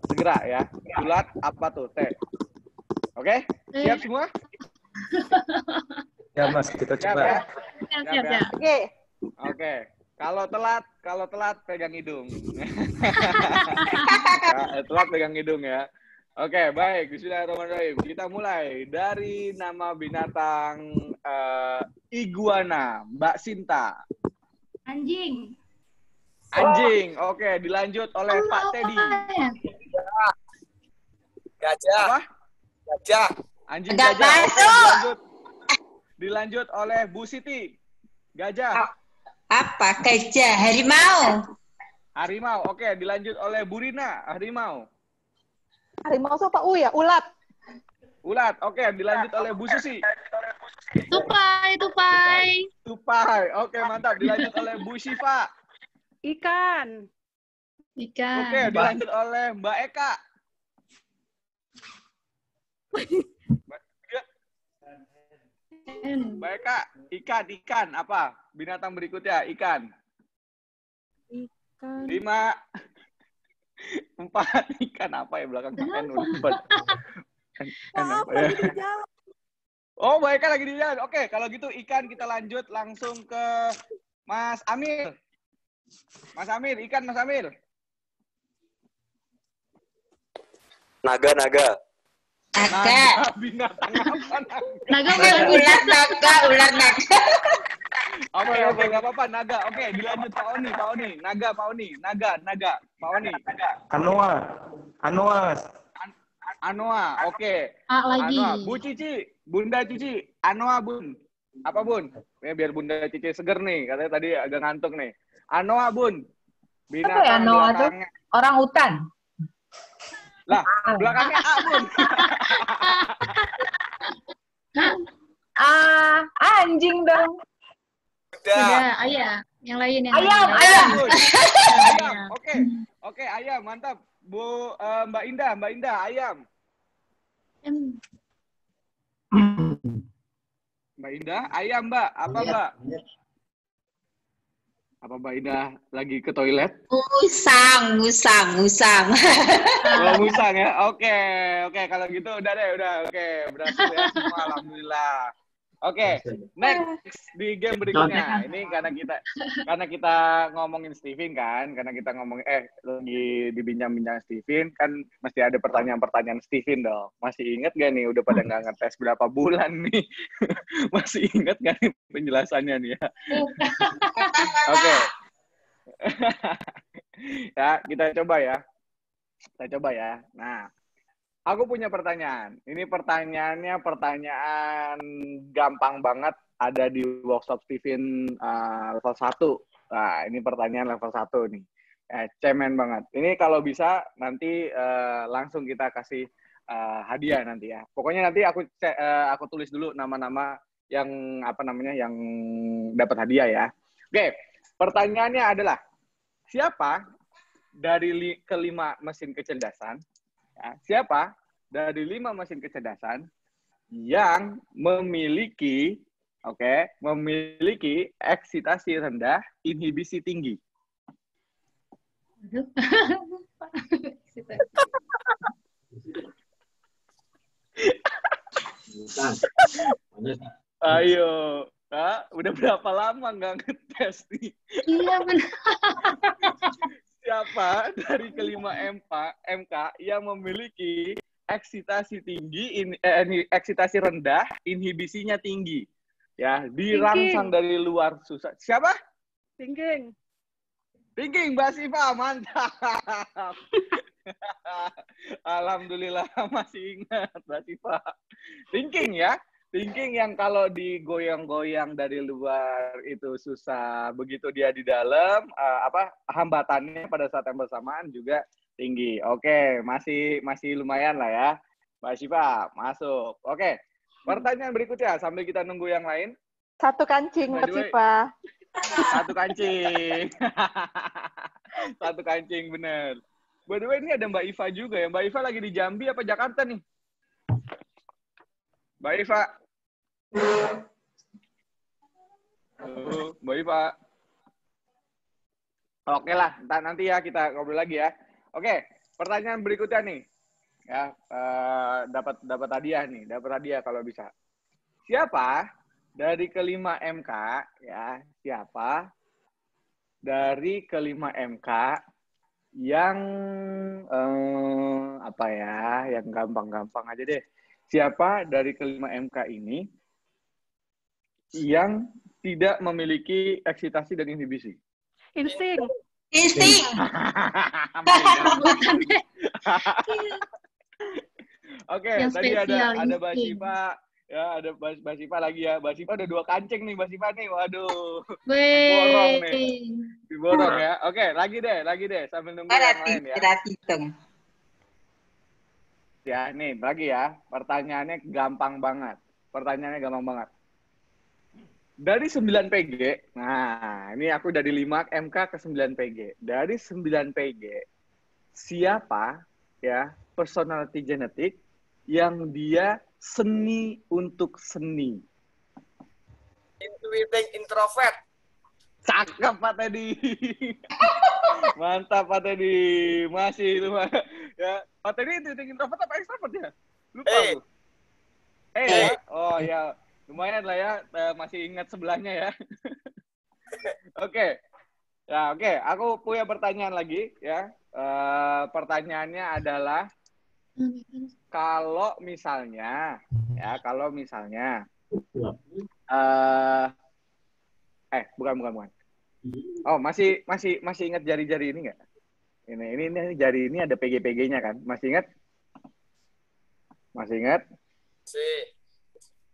segera ya. Ulat apa tuh? T. Oke? Siap semua? Ya Mas, kita Siap coba. ya? Siap, siap. Oke. Oke. Kalau telat pegang hidung. Telat pegang hidung ya. Oke, baik. Bismillahirrahmanirrahim. Kita mulai dari nama binatang iguana, Mbak Sinta. Anjing. Anjing. Oke, dilanjut oleh Pak Teddy. Gajah. Apa? Gajah. Anjing Nggak gajah. Oke, masuk. dilanjut oleh Bu Siti. Gajah. Apa? Gajah, harimau. Harimau. Oke, dilanjut oleh Bu Rina. Harimau. Harimau itu apa? Ya, ulat. Ulat. Oke, dilanjut oleh Bu Susi. Tupai, tupai. Tupai. Oke, mantap. Dilanjut oleh Bu Syifa. Ikan. Ikan. Oke, dilanjut oleh Mbak Eka. Mbak Eka, ikan apa? Binatang berikutnya, ikan. Ikan. 5, 4, ikan apa ya belakang N udah 4. Apa ya? Oh, Mbak Eka lagi di jalan. Oke, kalau gitu ikan kita lanjut langsung ke Mas Amir. Mas Amir, ikan Mas Amir. Naga. Naga. Naga, binatang apa naga? Naga Ular naga. Oke, nggak apa-apa, naga. Oke, dilanjut Pak Oni. Naga, Pak Oni. Naga. Pak Oni. Anoa, oke. A lagi. Anoa. Bu Cici, Bunda Cici. Anoa, Bun. Apa, Bun? Ya, biar Bunda Cici seger nih. Katanya tadi agak ngantuk nih. Anoa, Bun. Apa ya Anoa tuh? Orang hutan. Lah, belakangnya A, Bun. Anjing dong. Sudah, ayam. Yang lain yang Ayam, lain. ayam. Bun. Ayam. Oke, ayam, mantap. Bu Mbak Indah, ayam. Mbak Indah, ayam, Mbak. Apa, Mbak? Apa Mbak Indah lagi ke toilet? Musang. Oh, musang ya? Oke. Kalau gitu udah deh, Oke, berhasil ya semua, alhamdulillah. Oke, next di game berikutnya. Ini karena kita ngomongin Steven kan, karena kita ngomongin lagi dibincang-bincang Steven, kan mesti ada pertanyaan-pertanyaan Steven dong. Masih inget gak nih udah pada nggak ngetes berapa bulan nih? Masih inget gak nih penjelasannya nih ya? Oke. Ya, kita coba ya. Nah, aku punya pertanyaan. Ini pertanyaannya pertanyaan gampang banget, ada di workshop Steven level 1. Nah, ini pertanyaan level 1 nih. Cemen banget. Ini kalau bisa nanti langsung kita kasih hadiah nanti ya. Pokoknya nanti aku tulis dulu nama-nama yang yang dapat hadiah ya. Oke, pertanyaannya adalah siapa dari kelima mesin kecerdasan? Ya, siapa dari 5 mesin kecerdasan yang memiliki eksitasi rendah, inhibisi tinggi? Ayo, udah berapa lama nggak ngetes nih? Iya benar. Siapa dari kelima MK yang memiliki eksitasi tinggi, eksitasi rendah, inhibisinya tinggi? Ya, dirangsang dari luar susah. Siapa? Thinking, Mbak Siva, mantap. Alhamdulillah masih ingat Mbak Siva. Thinking ya. Thinking yang kalau digoyang-goyang dari luar itu susah, begitu dia di dalam hambatannya pada saat yang bersamaan juga tinggi. Oke, masih lumayan lah ya. Mbak Syifa, masuk. Oke, pertanyaan berikutnya sambil kita nunggu yang lain. satu kancing, Mbak Siva. Satu kancing. Satu kancing, bener. By the way, ini ada Mbak Iva juga ya. Mbak Iva lagi di Jambi apa Jakarta nih? Mbak Iva. Mbak Iva. Oke lah, nanti ya kita ngobrol lagi ya. Oke, pertanyaan berikutnya nih. Ya, dapat hadiah nih, dapat hadiah kalau bisa. Siapa dari kelima MK ya? Siapa dari kelima MK yang apa ya? Yang gampang-gampang aja deh. Siapa dari kelima MK ini yang tidak memiliki eksitasi dan inhibisi? Insting. Insting. Oke, Yang tadi spesial, ada Mbak insting. Siva, ya ada Mbak Siva lagi ya. Mbak Siva udah 2 kancing nih, Mbak Siva nih. Waduh, borong nih. Wih. Diborong ya. Oke, lagi deh sambil nunggu yang lain ya. Berat hitung. Ya, nih lagi ya. Pertanyaannya gampang banget. Dari 9 PG, nah ini aku dari 5 MK ke 9 PG. Dari 9 PG, siapa ya personality genetik yang dia seni untuk seni? Intuiting introvert. Cakep Pak Teddy. Mantap Pak Teddy. Masih itu Pak. Ya, Pak Teddy intuiting introvert apa extrovert ya? Lupa aku. Ya? Oh ya, lumayan lah ya, masih ingat sebelahnya ya. Oke. Ya, oke. Aku punya pertanyaan lagi ya. Pertanyaannya adalah kalau misalnya bukan. Oh, masih ingat jari-jari ini nggak? Ini jari ini ada PG-PG-nya kan? Masih ingat?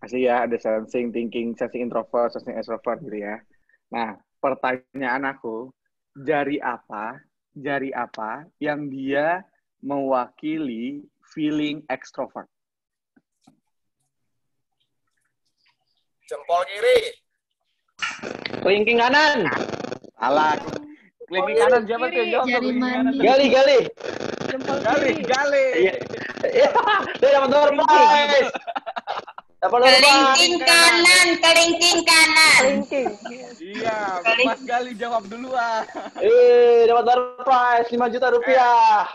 Masih ya, ada sensing, thinking, sensing introvert, sensing extrovert gitu ya. Nah, pertanyaan aku, jari apa yang dia mewakili feeling extrovert? Jempol kiri. Kelingking kanan. Salah. Kelingking kanan siapa tuh? Jawab Jari kelingking kanan. manis. Gali. Jempol Gali. Iya. Dia dapat door prize. Dapat door Kelingking prize. kelingking kanan. Kelingking. Iya, Mas Gali jawab duluan. Dapat door prize 5 juta rupiah.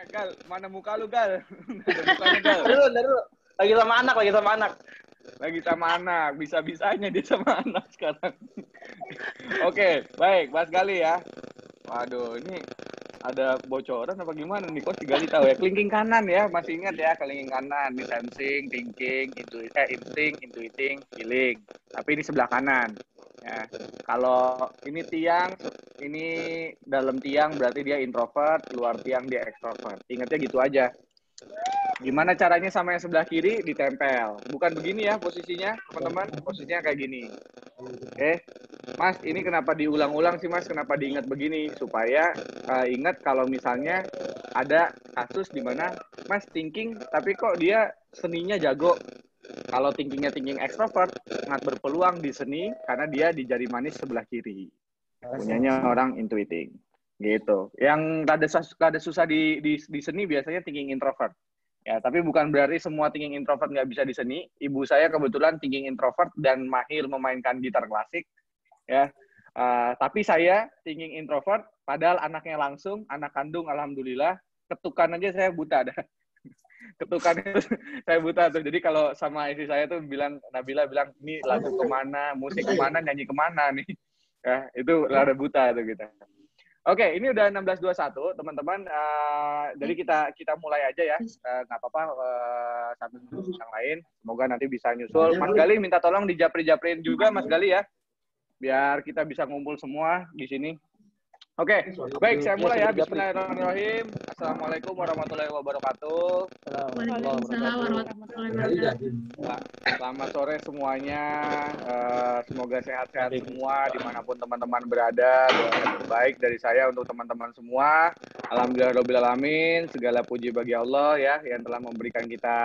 Gal, mana muka lu, Gal? Ada mukanya, Gal. Dulu. Lagi sama anak. Lagi sama anak, bisa-bisanya dia sama anak sekarang. Oke, baik, Mas Gali ya. Waduh, ini ada bocoran apa gimana nih? Kok si Gali tahu ya? Kelingking kanan ya, masih ingat ya? Kelingking kanan, ini sensing, thinking, insting, intuiting, feeling. Tapi ini sebelah kanan. Ya, kalau ini tiang, ini dalam tiang berarti dia introvert, luar tiang dia extrovert. Ingatnya gitu aja. Gimana caranya sama yang sebelah kiri ditempel? Bukan begini ya posisinya, teman-teman. Posisinya kayak gini. Oke, Mas, ini kenapa diulang-ulang sih, Mas? Kenapa diingat begini? Supaya ingat kalau misalnya ada kasus di mana Mas thinking, tapi kok dia seninya jago. Kalau thinkingnya thinking extrovert, sangat berpeluang di seni karena dia di jari manis sebelah kiri. Punyanya orang intuiting. Gitu. Yang rada susah di seni biasanya thinking introvert. Ya, tapi bukan berarti semua thinking introvert nggak bisa di seni. Ibu saya kebetulan thinking introvert dan mahir memainkan gitar klasik. Ya, tapi saya thinking introvert, padahal anaknya langsung, anak kandung, alhamdulillah. Ketukan aja saya buta dah. Ketukan itu saya buta tuh. Jadi kalau sama istri saya tuh Nabila bilang, ini lagu kemana, musik kemana, nyanyi kemana nih. Ya, itu rada buta tuh kita. Oke, ini udah 16:21, teman-teman. Jadi kita mulai aja ya. Nggak apa-apa sambil nunggu yang lain. Semoga nanti bisa nyusul. Mas Gali minta tolong dijapri-japrin juga, Mas Gali ya. Biar kita bisa ngumpul semua di sini. Oke, baik, saya mulai ya. Bismillahirrahmanirrahim. Assalamualaikum warahmatullahi wabarakatuh. Waalaikumsalam warahmatullahi wabarakatuh. Selamat sore semuanya. Semoga sehat-sehat semua dimanapun teman-teman berada. Doa yang terbaik dari saya untuk teman-teman semua. Alhamdulillahirabbil alamin. Segala puji bagi Allah ya yang telah memberikan kita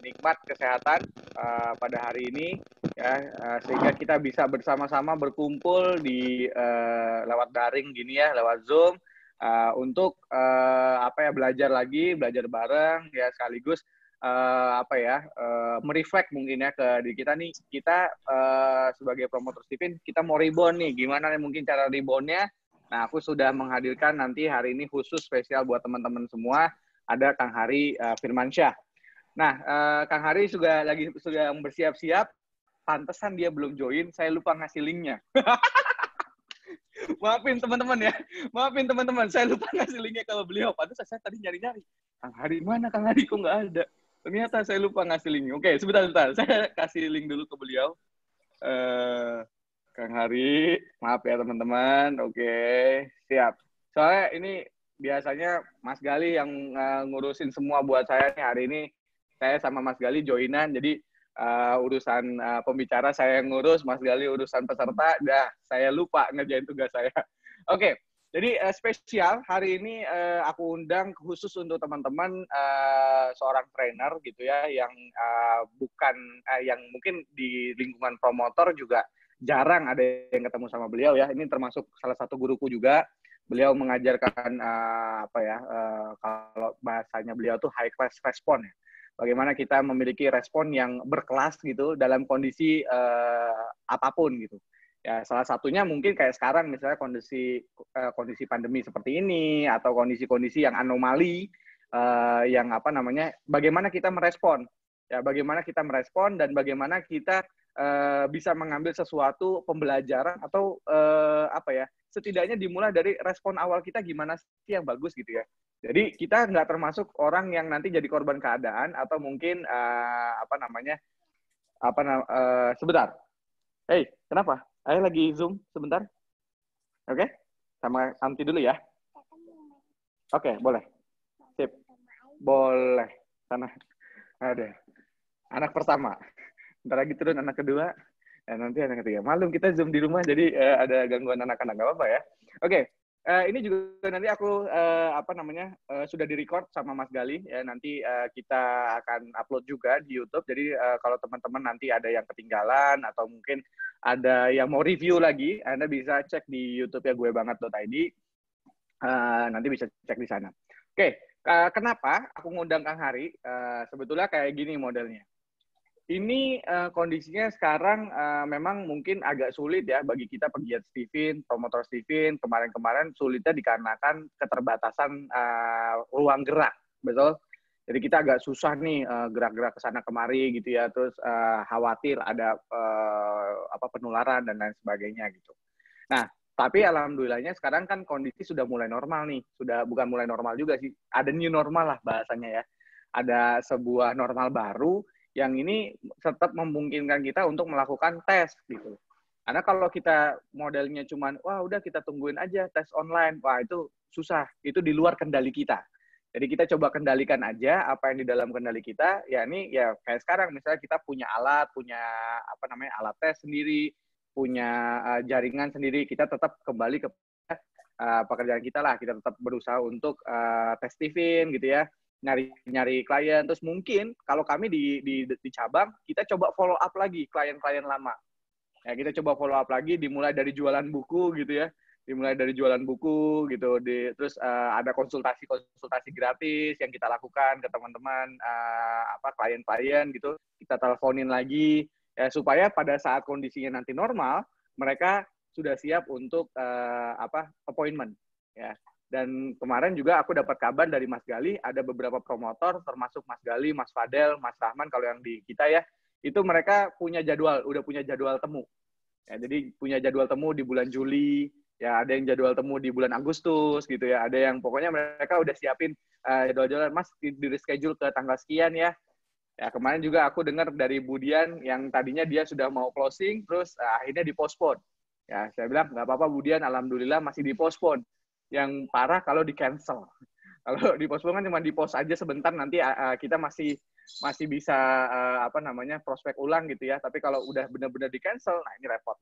nikmat kesehatan pada hari ini ya, sehingga kita bisa bersama-sama berkumpul di lewat daring gini ya, lewat Zoom untuk belajar bareng ya, sekaligus mereflect mungkin ya ke diri kita nih. Kita sebagai promotor Stephen, kita mau rebound nih, gimana nih mungkin cara reboundnya Nah, aku sudah menghadirkan nanti hari ini khusus spesial buat teman-teman semua, ada Kang Hari Firmansyah. Nah, Kang Hari sudah bersiap-siap, pantesan dia belum join, saya lupa ngasih linknya. Maafin teman-teman ya, maafin teman-teman, saya lupa ngasih linknya kalau beliau. Pantesan saya tadi nyari-nyari, Kang Hari mana, Kang Hari kok nggak ada. Ternyata saya lupa ngasih linknya. Oke, sebentar, saya kasih link dulu ke beliau. Kang Hari, maaf ya teman-teman. Oke, siap. Soalnya ini biasanya Mas Gali yang ngurusin semua buat saya nih hari ini. Saya sama Mas Gali joinan, jadi urusan pembicara saya yang ngurus, Mas Gali urusan peserta, saya lupa ngerjain tugas saya. Oke, jadi spesial hari ini aku undang khusus untuk teman-teman seorang trainer gitu ya, yang bukan yang mungkin di lingkungan promotor juga jarang ada yang ketemu sama beliau ya. Ini termasuk salah satu guruku juga. Beliau mengajarkan kalau bahasanya beliau tuh high class respon ya. Bagaimana kita memiliki respon yang berkelas gitu dalam kondisi apapun gitu. Ya, salah satunya mungkin kayak sekarang misalnya kondisi pandemi seperti ini atau kondisi-kondisi yang anomali yang bagaimana kita merespon. Ya, bagaimana kita merespon dan bagaimana kita bisa mengambil sesuatu pembelajaran atau setidaknya dimulai dari respon awal kita gimana sih yang bagus gitu ya. Jadi kita nggak termasuk orang yang nanti jadi korban keadaan atau mungkin sebentar. Hey, kenapa? Ayo lagi Zoom sebentar. Oke? Sama Anti dulu ya. Oke, boleh. Sip. Boleh. Sana. Ada. Anak pertama. Ntar lagi turun anak kedua. Dan nanti anak ketiga. Malum kita Zoom di rumah, jadi ada gangguan anak-anak. Nggak apa-apa ya. Oke. Ini juga nanti aku sudah direcord sama Mas Gali ya, nanti kita akan upload juga di YouTube. Jadi kalau teman-teman nanti ada yang ketinggalan atau mungkin ada yang mau review lagi, Anda bisa cek di YouTube ya guebanget.id. Nanti bisa cek di sana. Oke, kenapa aku ngundang Kang Hari? Sebetulnya kayak gini modelnya. Ini kondisinya sekarang memang mungkin agak sulit ya bagi kita pegiat Steven, promotor Steven. Kemarin-kemarin sulitnya dikarenakan keterbatasan ruang gerak, betul? Jadi kita agak susah nih gerak-gerak ke sana kemari gitu ya, terus khawatir ada penularan dan lain sebagainya gitu. Nah, tapi alhamdulillahnya sekarang kan kondisi sudah mulai normal nih, sudah bukan mulai normal juga sih, ada new normal lah bahasanya ya. Ada sebuah normal baru yang ini tetap memungkinkan kita untuk melakukan tes gitu. Karena kalau kita modelnya cuman, wah udah kita tungguin aja tes online, wah itu susah, itu di luar kendali kita. Jadi kita coba kendalikan aja apa yang di dalam kendali kita, ya ini ya kayak sekarang misalnya kita punya alat alat tes sendiri, punya jaringan sendiri, kita tetap kembali ke pekerjaan kita lah, kita tetap berusaha untuk tes Steven gitu ya. Nyari klien, terus mungkin kalau kami di cabang kita coba follow up lagi klien-klien lama ya, kita coba follow up lagi dimulai dari jualan buku gitu ya, terus ada konsultasi gratis yang kita lakukan ke teman-teman klien-klien gitu, kita teleponin lagi ya supaya pada saat kondisinya nanti normal mereka sudah siap untuk appointment ya. Dan kemarin juga aku dapat kabar dari Mas Gali, ada beberapa promotor, termasuk Mas Gali, Mas Fadel, Mas Rahman, kalau yang di kita ya, itu mereka udah punya jadwal temu. Ya, jadi punya jadwal temu di bulan Juli, ya ada yang jadwal temu di bulan Agustus, gitu ya. Ada yang pokoknya mereka udah siapin jadwal-jadwal, Mas di reschedule ke tanggal sekian ya. Ya kemarin juga aku dengar dari Budian yang tadinya dia sudah mau closing, terus akhirnya dipospon. Ya saya bilang nggak apa-apa Budian, alhamdulillah masih dipospon. Yang parah kalau di cancel. Kalau di postpone kan cuma di post aja sebentar, nanti kita masih bisa prospek ulang gitu ya. Tapi kalau udah benar-benar di cancel, nah ini repot.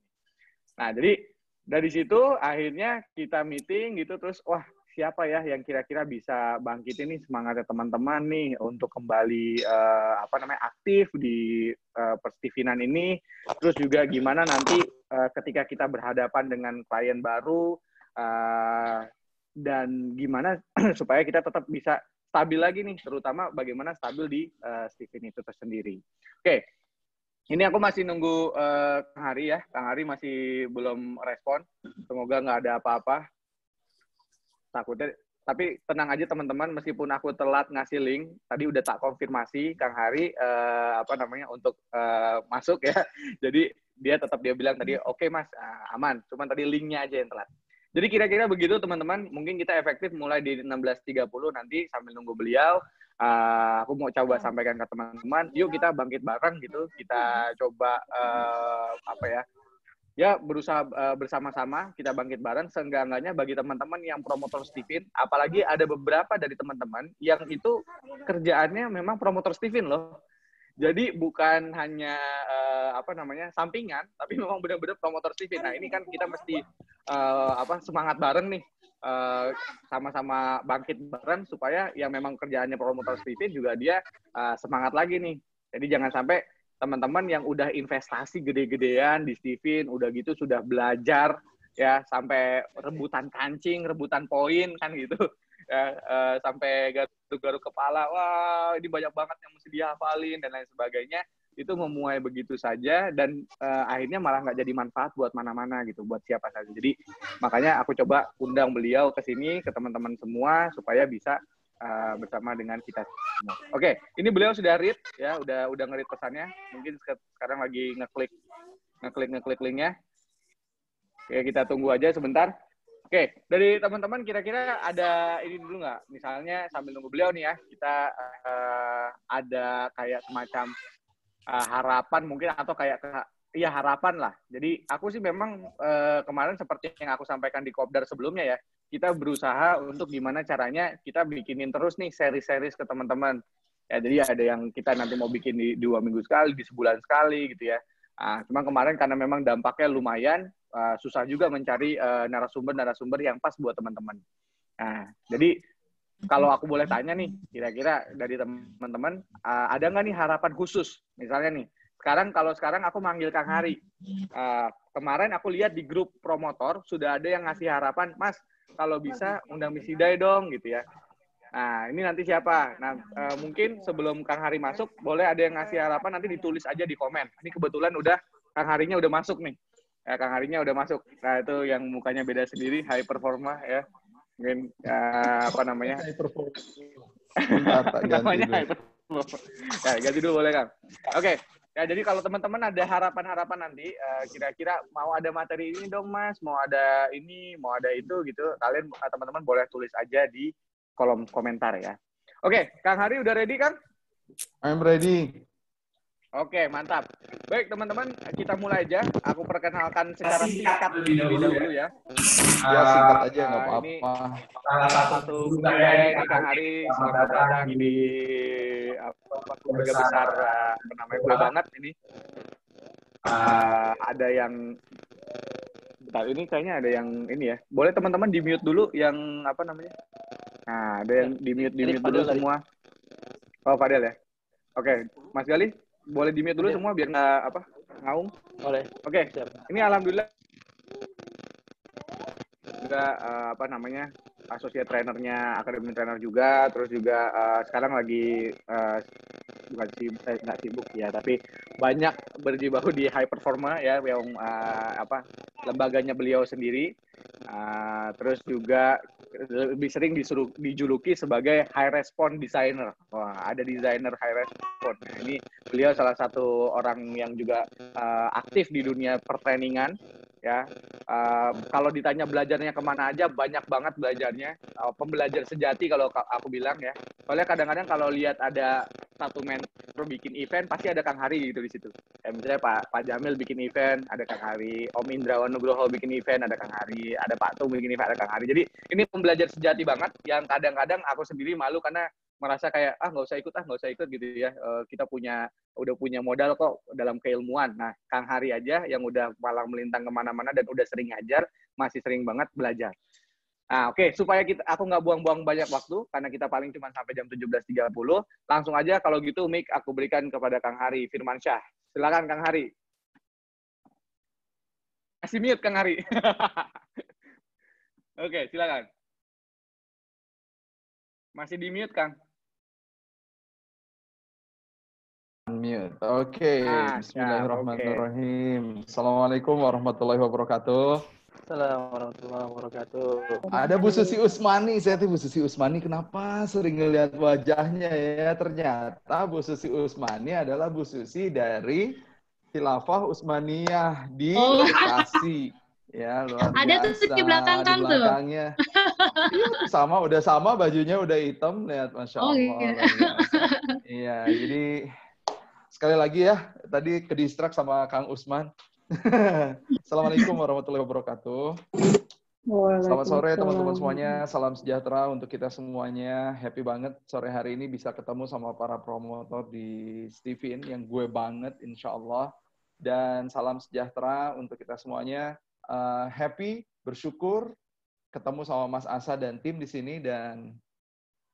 Nah jadi dari situ akhirnya kita meeting gitu, terus wah siapa ya yang kira-kira bisa bangkitin nih semangatnya teman-teman nih untuk kembali aktif di perstifinan ini. Terus juga gimana nanti ketika kita berhadapan dengan klien baru. Dan gimana supaya kita tetap bisa stabil lagi nih, terutama bagaimana stabil di Steven itu tersendiri. Oke, ini aku masih nunggu Kang Hari ya. Kang Hari masih belum respon. Semoga nggak ada apa-apa. takutnya. Tapi tenang aja teman-teman, meskipun aku telat ngasih link, tadi udah tak konfirmasi Kang Hari untuk masuk ya. Jadi dia bilang tadi oke, Mas, aman. Cuman tadi linknya aja yang telat. Jadi kira-kira begitu teman-teman. Mungkin kita efektif mulai di 16.30 nanti sambil nunggu beliau. Aku mau coba sampaikan ke teman-teman, yuk kita bangkit bareng gitu. Kita coba berusaha bersama-sama kita bangkit bareng. Seenggak-enggaknya bagi teman-teman yang promotor Steven, apalagi ada beberapa dari teman-teman yang itu kerjaannya memang promotor Steven loh. Jadi bukan hanya sampingan, tapi memang benar-benar promotor Steven. Nah ini kan kita mesti semangat bareng nih, sama-sama bangkit bareng supaya yang memang kerjaannya promotor Steven juga dia semangat lagi nih. Jadi jangan sampai teman-teman yang udah investasi gede-gedean di Steven, udah gitu sudah belajar ya sampai rebutan kancing, rebutan poin kan gitu. Ya, sampai garuk-garuk kepala, wah ini banyak banget yang mesti dihafalin dan lain sebagainya, itu memuai begitu saja dan akhirnya malah nggak jadi manfaat buat mana-mana gitu, buat siapa saja. Jadi makanya aku coba undang beliau ke sini, ke teman-teman semua supaya bisa bersama dengan kita semua. Oke, ini beliau sudah read ya, udah nge-read pesannya. Mungkin sekarang lagi ngeklik linknya. Oke, kita tunggu aja sebentar. Oke, dari teman-teman kira-kira ada ini dulu nggak? Misalnya sambil nunggu beliau nih ya, kita ada kayak semacam harapan mungkin atau kayak harapan lah. Jadi aku sih memang kemarin seperti yang aku sampaikan di Kopdar sebelumnya ya, kita berusaha untuk gimana caranya kita bikinin terus nih seri-seri ke teman-teman. Ya, jadi ada yang kita nanti mau bikin di 2 minggu sekali, di sebulan sekali gitu ya. Cuma kemarin karena memang dampaknya lumayan, susah juga mencari narasumber yang pas buat teman-teman. Nah, jadi kalau aku boleh tanya nih, kira-kira dari teman-teman, ada nggak nih harapan khusus? Misalnya nih, sekarang aku manggil Kang Hari. Kemarin aku lihat di grup promotor, sudah ada yang ngasih harapan, Mas, kalau bisa undang Miss Hidai dong, gitu ya. Nah, ini nanti siapa? Nah, mungkin sebelum Kang Hari masuk, boleh ada yang ngasih harapan, nanti ditulis aja di komen. Ini kebetulan Kang Harinya udah masuk nih. Ya, Kang Harinya udah masuk. Nah, itu yang mukanya beda sendiri, high performa ya. Mungkin High performa. Bentar, tak ganti dulu. Ya, ganti dulu boleh, Kang. Oke. Ya, jadi kalau teman-teman ada harapan-harapan nanti, kira-kira mau ada materi ini dong, Mas, mau ada ini, mau ada itu gitu, kalian teman-teman boleh tulis aja di kolom komentar ya. Oke, Kang Hari udah ready, Kang? I'm ready. Oke, mantap. Baik, teman-teman, kita mulai aja. Aku perkenalkan secara singkat lebih dahulu ya. Ya, singkat aja, nggak apa-apa. Ini salah satu ini Kang Hari, selamat datang di keluarga besar bernama gue banget ini. Ada yang bentar, ini kayaknya ada yang ini ya. Boleh teman-teman di-mute dulu yang Nah, ada yang di-mute dulu semua. Oh, Fadel ya. Oke, Mas Gali, boleh di-mute dulu semua biar nggak ngaung. Boleh. Oke, ini alhamdulillah juga associate trainernya, academy trainer juga, terus juga sekarang lagi nggak sibuk ya, tapi banyak berjibaku di high performa ya, yang lembaganya beliau sendiri. Terus juga lebih sering dijuluki sebagai high response designer. Wah, ada designer high response. Nah, ini beliau salah satu orang yang juga aktif di dunia pertrainingan. Ya, kalau ditanya belajarnya kemana aja, banyak banget belajarnya. Pembelajar sejati kalau aku bilang ya. Soalnya kadang-kadang kalau lihat ada satu mentor bikin event, pasti ada Kang Hari gitu di situ. Ya, misalnya Pak Jamil bikin event, ada Kang Hari. Om Indrawan Nugroho bikin event, ada Kang Hari. Ada Pak Tung bikin event, ada Kang Hari. Jadi ini pembelajar sejati banget, yang kadang-kadang aku sendiri malu karena merasa kayak nggak usah ikut gitu ya. Kita udah punya modal kok dalam keilmuan. Nah, Kang Hari aja yang udah malang melintang kemana-mana dan udah sering ngajar, masih sering banget belajar. Nah, oke, supaya aku nggak buang-buang banyak waktu karena kita paling cuma sampai jam 17.30, langsung aja kalau gitu mic aku berikan kepada Kang Hari Firmansyah. Silakan Kang Hari. Masih mute Kang Hari. Oke, silakan. Masih di mute, Kang. Unmute. Oke. Bismillahirrahmanirrahim. Assalamualaikum warahmatullahi wabarakatuh. Assalamualaikum warahmatullahi wabarakatuh. Ada Bu Susi Usmani, saya tuh Bu Susi Usmani kenapa sering ngelihat wajahnya ya? Ternyata Bu Susi Usmani adalah Bu Susi dari Khilafah Utsmaniyah di Oh. Bekasi. Ya, luar biasa. Ada tuh di belakang Di Kang tuh. belakangnya. Iya, udah sama bajunya udah hitam, lihat Masya Oh, Allah. iya. Luar biasa. Iya, jadi sekali lagi ya, tadi kedistrak sama Kang Usman. Assalamualaikum warahmatullahi wabarakatuh. Selamat sore teman-teman semuanya, salam sejahtera untuk kita semuanya. Happy banget sore hari ini bisa ketemu sama para promotor di Steven yang gue banget insya Allah. Dan salam sejahtera untuk kita semuanya. Happy, bersyukur ketemu sama Mas Asa dan tim di sini. Dan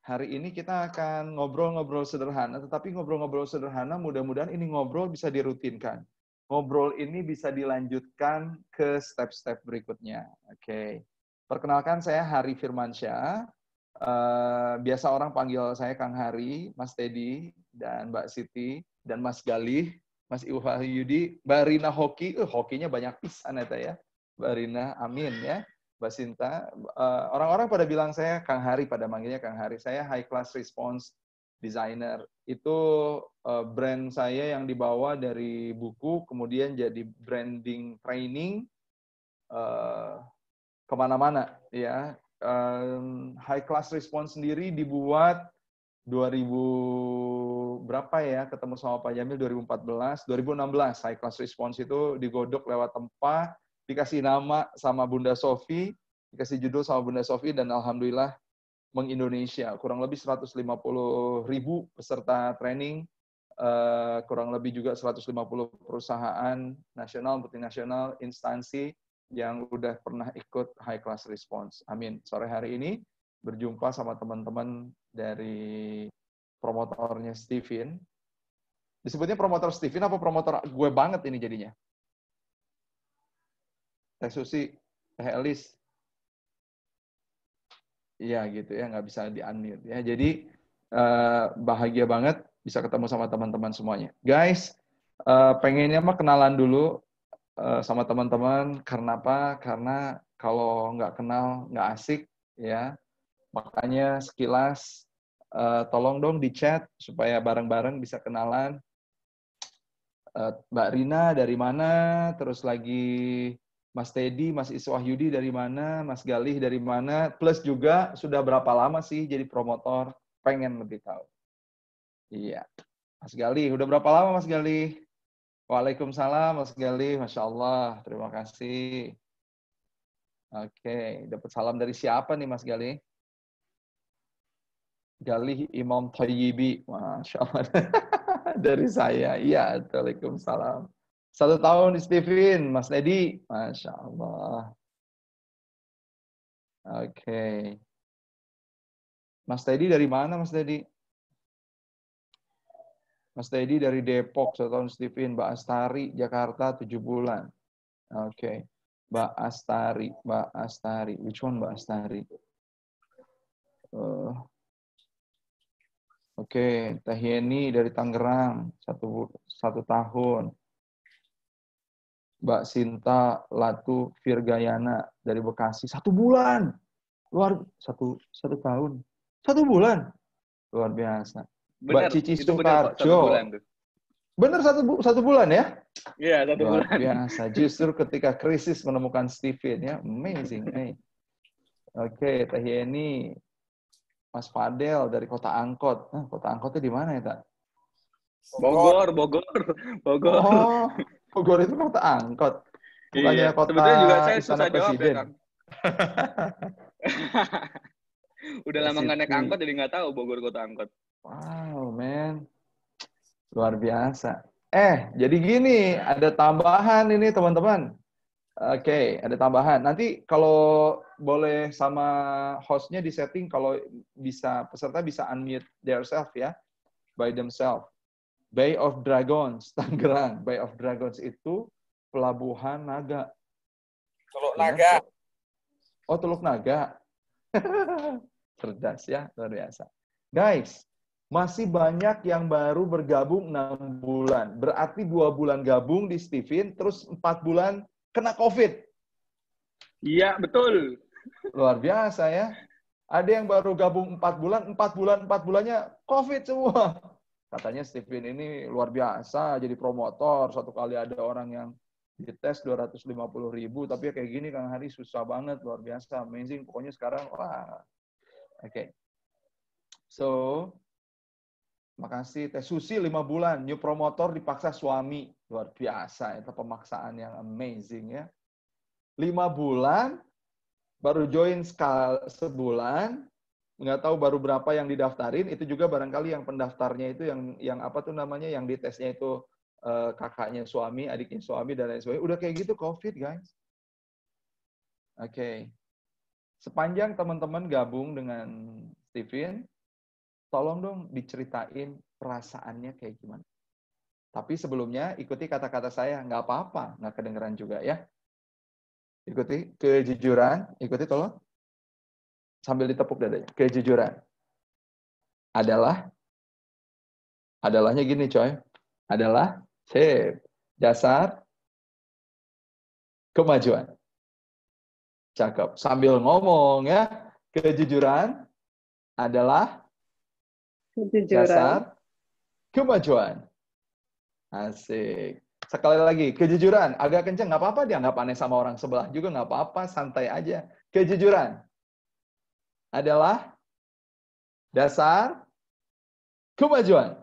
hari ini kita akan ngobrol-ngobrol sederhana, tetapi ngobrol-ngobrol sederhana mudah-mudahan ini ngobrol bisa dirutinkan. Ngobrol ini bisa dilanjutkan ke step-step berikutnya. Oke. Perkenalkan saya Hari Firmansyah. Biasa orang panggil saya Kang Hari, Mas Teddy, dan Mbak Siti, dan Mas Galih, Mas Iwahyudi, Mbak Rina Hoki. Hokinya banyak pisan ya. Mbak Rina, amin ya. Mbak Sinta. Orang-orang pada bilang saya Kang Hari, pada manggilnya Kang Hari. Saya High Class Response Designer. Itu brand saya yang dibawa dari buku, kemudian jadi branding training kemana-mana. Ya. High Class Response sendiri dibuat 2000 berapa ya, ketemu sama Pak Jamil 2014, 2016 High Class Response itu digodok lewat tempat, dikasih nama sama Bunda Sofi, dikasih judul sama Bunda Sofi, dan alhamdulillah meng-Indonesia. Kurang lebih 150.000 peserta training, kurang lebih juga 150 perusahaan nasional, multinasional, instansi yang udah pernah ikut High Class Response. Amin. Sore hari ini berjumpa sama teman-teman dari promotornya Steven. Disebutnya promotor Steven apa promotor gue banget ini jadinya? Teh Susi, Teh Elis. Iya gitu ya, nggak bisa di-unmute ya. Jadi bahagia banget bisa ketemu sama teman-teman semuanya. Guys, pengennya mah kenalan dulu sama teman-teman. Karena apa? Karena kalau nggak kenal nggak asik ya. Makanya sekilas tolong dong di chat supaya bareng-bareng bisa kenalan. Mbak Rina dari mana? Terus lagi Mas Teddy, Mas Iswahyudi dari mana, Mas Galih dari mana, plus juga sudah berapa lama sih jadi promotor, pengen lebih tahu. Iya, Mas Galih, udah berapa lama Mas Galih? Waalaikumsalam Mas Galih, Masya Allah, terima kasih. Oke, dapat salam dari siapa nih Mas Galih? Galih Imam Thayyibi, Masya Allah. Dari saya, iya, Waalaikumsalam. 1 tahun di Steven, Mas Teddy. Masya Allah. Oke. Mas Teddy dari mana, Mas Teddy? Mas Teddy dari Depok, 1 tahun Steven. Mbak Astari, Jakarta, 7 bulan. Oke. Mbak Astari. Which one Mbak Astari? Oke. Teh Yeni dari Tangerang, 1 tahun. Mbak Sinta Latu Virgayana dari Bekasi, 1 bulan. Satu tahun. 1 bulan. Luar biasa. Mbak Cici Sukarjo. Bener 1 bulan ya? Iya, 1 bulan. Luar biasa. Justru ketika krisis menemukan Steven ya. Amazing. Oke, Teh Yeni. Mas Fadel dari Kota Angkot. Kota Angkotnya di mana ya, Tak? Bogor. Oh, Bogor itu kota angkot. Bukannya iya. kota sebetulnya juga saya Istana susah jawab Presiden. ya, Kang. Udah lama nggak naik angkot jadi nggak tahu Bogor kota angkot. Wow, man. Luar biasa. Jadi gini, ada tambahan ini teman-teman. Oke, ada tambahan. Nanti kalau boleh sama hostnya di setting, kalau bisa peserta bisa unmute themselves ya, by themselves. Bay of Dragons, Tangerang. Bay of Dragons itu pelabuhan naga. Teluk Naga. Oh, Teluk Naga. Cerdas ya, luar biasa. Guys, masih banyak yang baru bergabung 6 bulan. Berarti 2 bulan gabung di Steven, terus 4 bulan kena COVID. Iya, betul. Luar biasa ya. Ada yang baru gabung 4 bulannya COVID semua. Katanya Steven ini luar biasa, jadi promotor. Satu kali ada orang yang dites 250.000, tapi kayak gini Kang Hari susah banget, luar biasa, amazing. Pokoknya sekarang, wah. Oke. So, makasih. Teh Susi 5 bulan, new promotor dipaksa suami. Luar biasa, itu pemaksaan yang amazing ya. 5 bulan, baru join sebulan, nggak tahu baru berapa yang didaftarin, itu juga barangkali yang pendaftarnya itu yang apa tuh namanya, yang ditesnya itu kakaknya suami, adiknya suami, dan lain sebagainya. Udah kayak gitu COVID, guys. Oke. Sepanjang teman-teman gabung dengan Steven, tolong dong diceritain perasaannya kayak gimana. Tapi sebelumnya ikuti kata-kata saya, nggak apa-apa, nggak kedengeran juga ya. Ikuti kejujuran, ikuti tolong. Sambil ditepuk dadanya. Kejujuran adalahnya gini coy. Adalah dasar kemajuan. Cakep. Sambil ngomong ya. Kejujuran adalah dasar kemajuan. Asik. Sekali lagi, kejujuran. Agak kenceng, nggak apa-apa, dia nggak aneh sama orang sebelah juga, nggak apa-apa, santai aja. Kejujuran adalah dasar kemajuan.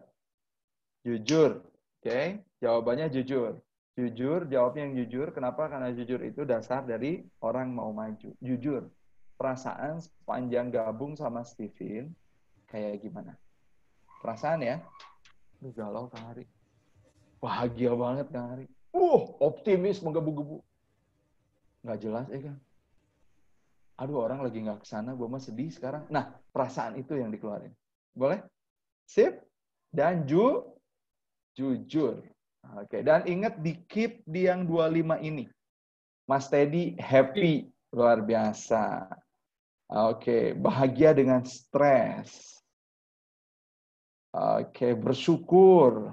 Jujur. Oke, jawabannya jujur. Jujur, jawabnya yang jujur. Kenapa? Karena jujur itu dasar dari orang mau maju. Jujur. Perasaan sepanjang gabung sama Steven, kayak gimana? Perasaan ya? Galau Kang Hari. Bahagia banget Kang Hari. Optimis, menggebu-gebu. Nggak jelas ya kan? Aduh, orang lagi nggak kesana, gue mah sedih sekarang. Nah, perasaan itu yang dikeluarin. Boleh? Sip? Dan jujur. Oke, dan ingat di-keep di yang 25 ini. Mas Teddy happy, luar biasa. Oke, bahagia dengan stres. Oke, bersyukur.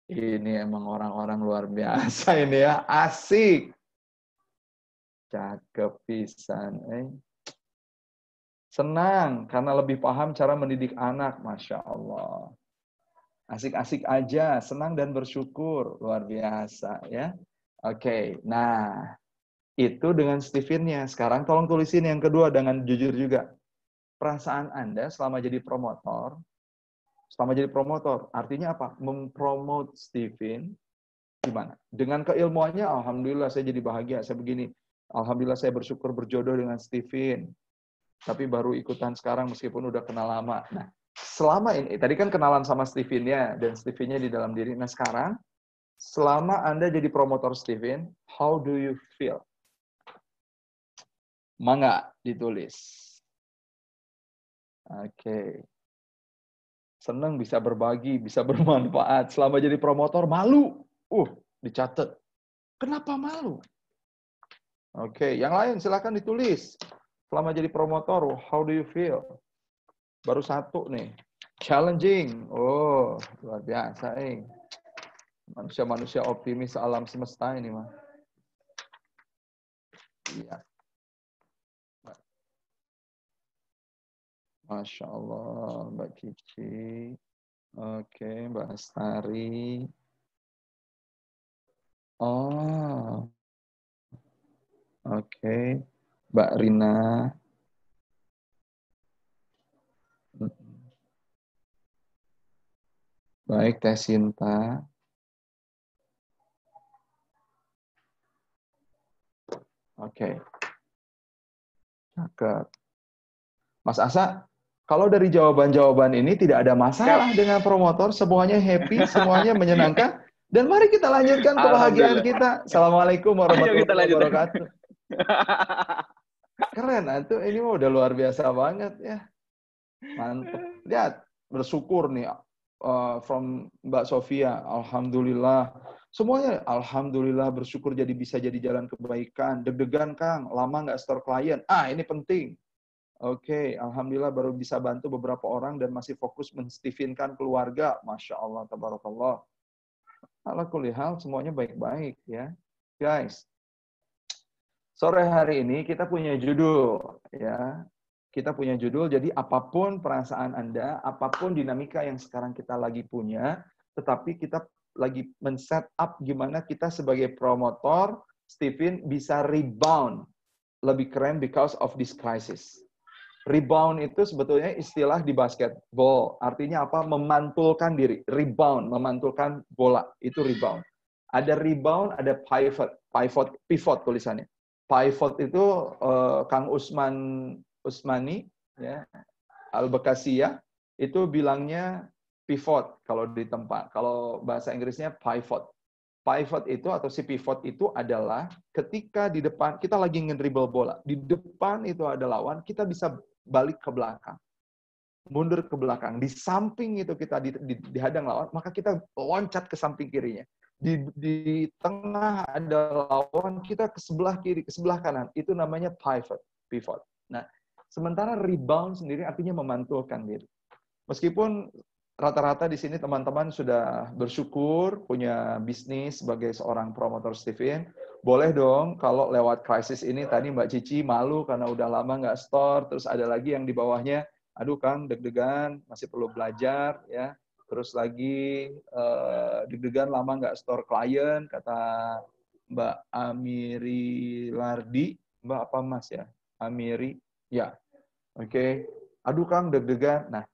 Ini emang orang-orang luar biasa ini ya, asik. Cakep pisan. Senang, karena lebih paham cara mendidik anak, Masya Allah. Asik-asik aja, senang dan bersyukur. Luar biasa ya. Oke, nah itu dengan Steven-nya. Sekarang tolong tulisin yang kedua dengan jujur juga. Perasaan Anda selama jadi promotor, artinya apa? Mempromote Steven, gimana? Dengan keilmuannya, alhamdulillah saya jadi bahagia, saya begini. Alhamdulillah saya bersyukur berjodoh dengan Steven. Tapi baru ikutan sekarang meskipun udah kenal lama. Nah, selama ini, tadi kan kenalan sama Steven-nya, dan Steven-nya di dalam diri. Nah, sekarang, selama Anda jadi promotor Steven, how do you feel? Mangga ditulis. Oke. Senang bisa berbagi, bisa bermanfaat. Selama jadi promotor, malu. Dicatat. Kenapa malu? Oke, yang lain silakan ditulis. Selama jadi promotor, how do you feel? Baru satu nih. Challenging. Luar biasa, Manusia-manusia optimis alam semesta ini, mah. Iya. Masya Allah, Mbak Cici. Oke, Mbak Astari. Oke. Mbak Rina. Baik, Teh Sinta. Oke. Cakep. Mas Asa, kalau dari jawaban-jawaban ini tidak ada masalah dengan promotor, semuanya happy, semuanya menyenangkan, dan mari kita lanjutkan kebahagiaan kita. Assalamualaikum warahmatullahi wabarakatuh. Keren, itu ini udah luar biasa banget ya. Mantap. Lihat, bersyukur nih from Mbak Sofia, alhamdulillah. Semuanya alhamdulillah, bersyukur bisa jadi jalan kebaikan. Deg-degan Kang, lama nggak store klien. Ini penting. Oke, alhamdulillah baru bisa bantu beberapa orang dan masih fokus men-Steven-kan keluarga. Masya Allah, tabarakallah. Ala kulli hal, semuanya baik-baik ya. Guys, Sore hari ini kita punya judul, ya. Kita punya judul, jadi apapun perasaan Anda, apapun dinamika yang sekarang kita lagi punya, tetapi kita lagi men-set up gimana kita sebagai promotor, Stephen, bisa rebound lebih keren because of this crisis. Rebound itu sebetulnya istilah di basketball. Artinya apa? Memantulkan diri. Rebound, memantulkan bola. Itu rebound. Ada rebound, ada pivot tulisannya. Pivot itu Kang Usmani, ya, Al-Bekasiyah, itu bilangnya pivot kalau di tempat. Kalau bahasa Inggrisnya pivot. Pivot itu atau si pivot itu adalah ketika di depan, kita lagi nge-dribble bola. Di depan itu ada lawan, kita bisa balik ke belakang. Mundur ke belakang. Di samping itu kita dihadang lawan, maka kita loncat ke samping kirinya. Di tengah ada lawan, kita ke sebelah kiri, ke sebelah kanan. Itu namanya pivot. Nah, sementara rebound sendiri artinya memantulkan diri. Meskipun rata-rata di sini teman-teman sudah bersyukur punya bisnis sebagai seorang promotor Stephen. Boleh dong kalau lewat krisis ini, tadi Mbak Cici malu karena udah lama nggak store, terus ada lagi yang di bawahnya, aduh Kang deg-degan, masih perlu belajar, ya. Terus lagi deg-degan lama nggak store klien, kata Mbak Amiri Lardi. Mbak apa Mas ya? Amiri, ya. Oke. Aduh Kang deg-degan. Nah,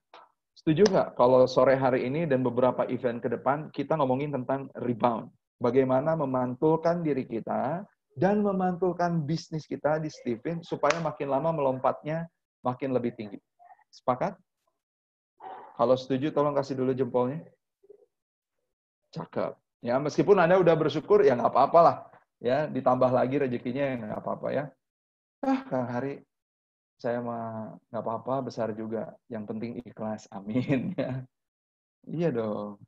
setuju nggak kalau sore hari ini dan beberapa event ke depan kita ngomongin tentang rebound. Bagaimana memantulkan diri kita dan memantulkan bisnis kita di Stephen supaya makin lama melompatnya makin lebih tinggi. Sepakat? Kalau setuju tolong kasih dulu jempolnya. Cakep. Ya, meskipun Anda udah bersyukur ya nggak apa-apalah. Ya, ditambah lagi rezekinya ya nggak apa-apa ya. Kang Hari, saya mah nggak apa-apa, besar juga. Yang penting ikhlas, amin. Ya. Iya dong,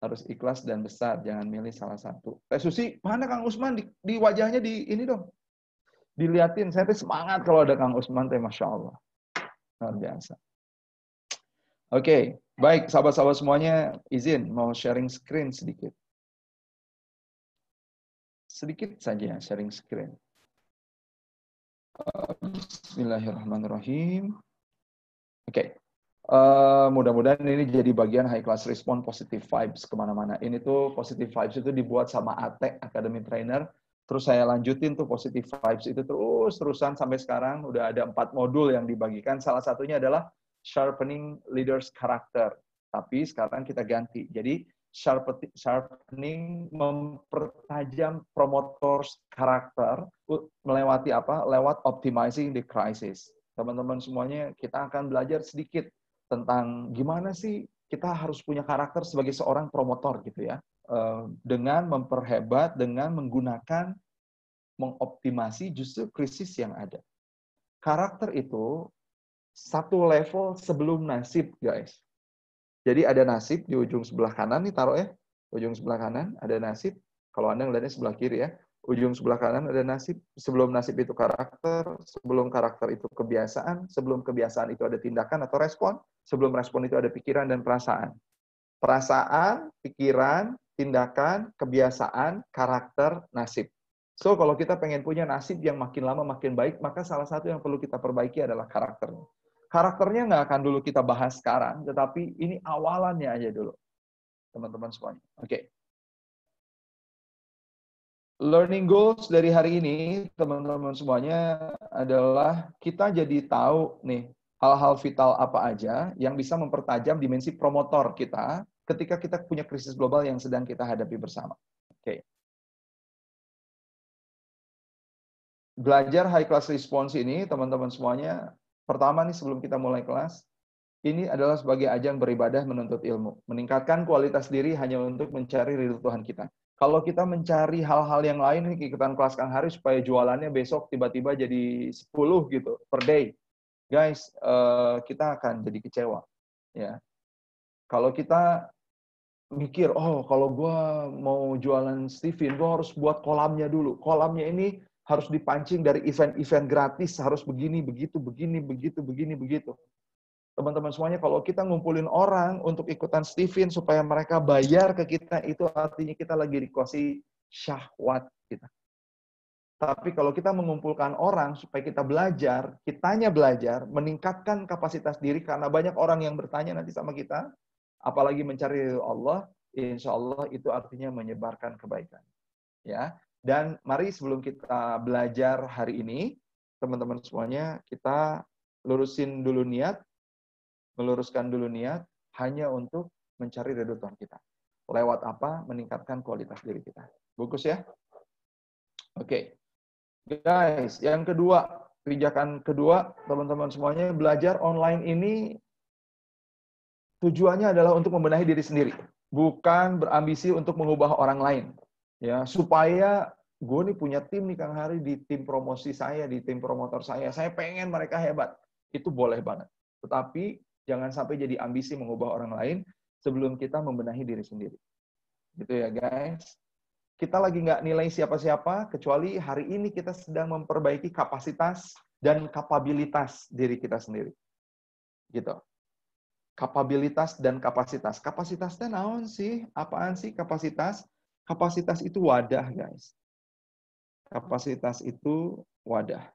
harus ikhlas dan besar, jangan milih salah satu. Teh Susi, mana Kang Usman? Di wajahnya di ini dong. Diliatin, saya tuh semangat kalau ada Kang Usman, teh Masya Allah. Luar biasa. Oke, baik sahabat-sahabat semuanya, izin mau sharing screen sedikit. Sedikit saja sharing screen. Bismillahirrahmanirrahim. Oke. Mudah-mudahan ini jadi bagian high class respon positive vibes kemana-mana. Ini tuh positive vibes itu dibuat sama Ate Academy Trainer. Terus saya lanjutin tuh positive vibes itu terus-terusan sampai sekarang. Udah ada 4 modul yang dibagikan. Salah satunya adalah sharpening leaders character. Tapi sekarang kita ganti. Jadi sharpening mempertajam promoters karakter melewati apa? Lewat optimizing the crisis. Teman-teman semuanya kita akan belajar sedikit tentang gimana sih kita harus punya karakter sebagai seorang promotor gitu ya. Dengan memperhebat, dengan menggunakan, mengoptimasi justru krisis yang ada. Karakter itu satu level sebelum nasib, guys. Jadi ada nasib di ujung sebelah kanan nih, taruh ya. Ujung sebelah kanan ada nasib. Kalau Anda ngeliatnya sebelah kiri ya. Ujung sebelah kanan ada nasib. Sebelum nasib itu karakter. Sebelum karakter itu kebiasaan. Sebelum kebiasaan itu ada tindakan atau respon. Sebelum respon itu ada pikiran dan perasaan. Perasaan, pikiran, tindakan, kebiasaan, karakter, nasib. So, kalau kita pengen punya nasib yang makin lama makin baik, maka salah satu yang perlu kita perbaiki adalah karakternya. Karakternya nggak akan dulu kita bahas sekarang, tetapi ini awalannya aja dulu. Teman-teman semuanya. Oke. Learning goals dari hari ini, teman-teman semuanya, adalah kita jadi tahu nih, hal-hal vital apa aja yang bisa mempertajam dimensi promotor kita ketika kita punya krisis global yang sedang kita hadapi bersama. Oke. Belajar high class response ini, teman-teman semuanya, pertama nih sebelum kita mulai kelas, ini adalah sebagai ajang beribadah menuntut ilmu. Meningkatkan kualitas diri hanya untuk mencari ridho Tuhan kita. Kalau kita mencari hal-hal yang lain, ikutan kelas Kang Hari supaya jualannya besok tiba-tiba jadi 10 gitu per day. Guys, kita akan jadi kecewa. Ya. Kalau kita mikir, oh kalau gue mau jualan Stephen, gue harus buat kolamnya dulu. Kolamnya ini harus dipancing dari event-event gratis, harus begini, begitu, begini, begitu, begini, begitu. Teman-teman semuanya, kalau kita ngumpulin orang untuk ikutan Stephen supaya mereka bayar ke kita, itu artinya kita lagi dikuasai syahwat kita. Tapi kalau kita mengumpulkan orang supaya kita belajar, kitanya belajar, meningkatkan kapasitas diri karena banyak orang yang bertanya nanti sama kita, apalagi mencari Allah, insya Allah itu artinya menyebarkan kebaikan. Ya. Dan mari sebelum kita belajar hari ini, teman-teman semuanya, kita meluruskan dulu niat hanya untuk mencari ridho Tuhan kita. Lewat apa? Meningkatkan kualitas diri kita. Bagus ya? Oke. Guys, yang kedua, pijakan kedua, teman-teman semuanya, belajar online ini tujuannya adalah untuk membenahi diri sendiri, bukan berambisi untuk mengubah orang lain. Ya, supaya gue nih punya tim nih Kang Hari, di tim promosi saya, di tim promotor saya pengen mereka hebat. Itu boleh banget. Tetapi jangan sampai jadi ambisi mengubah orang lain sebelum kita membenahi diri sendiri. Gitu ya guys. Kita lagi nggak nilai siapa-siapa, kecuali hari ini kita sedang memperbaiki kapasitas dan kapabilitas diri kita sendiri. Gitu. Kapabilitas dan kapasitas. Kapasitasnya naon sih? Apaan sih kapasitas? Kapasitas itu wadah, guys. Kapasitas itu wadah.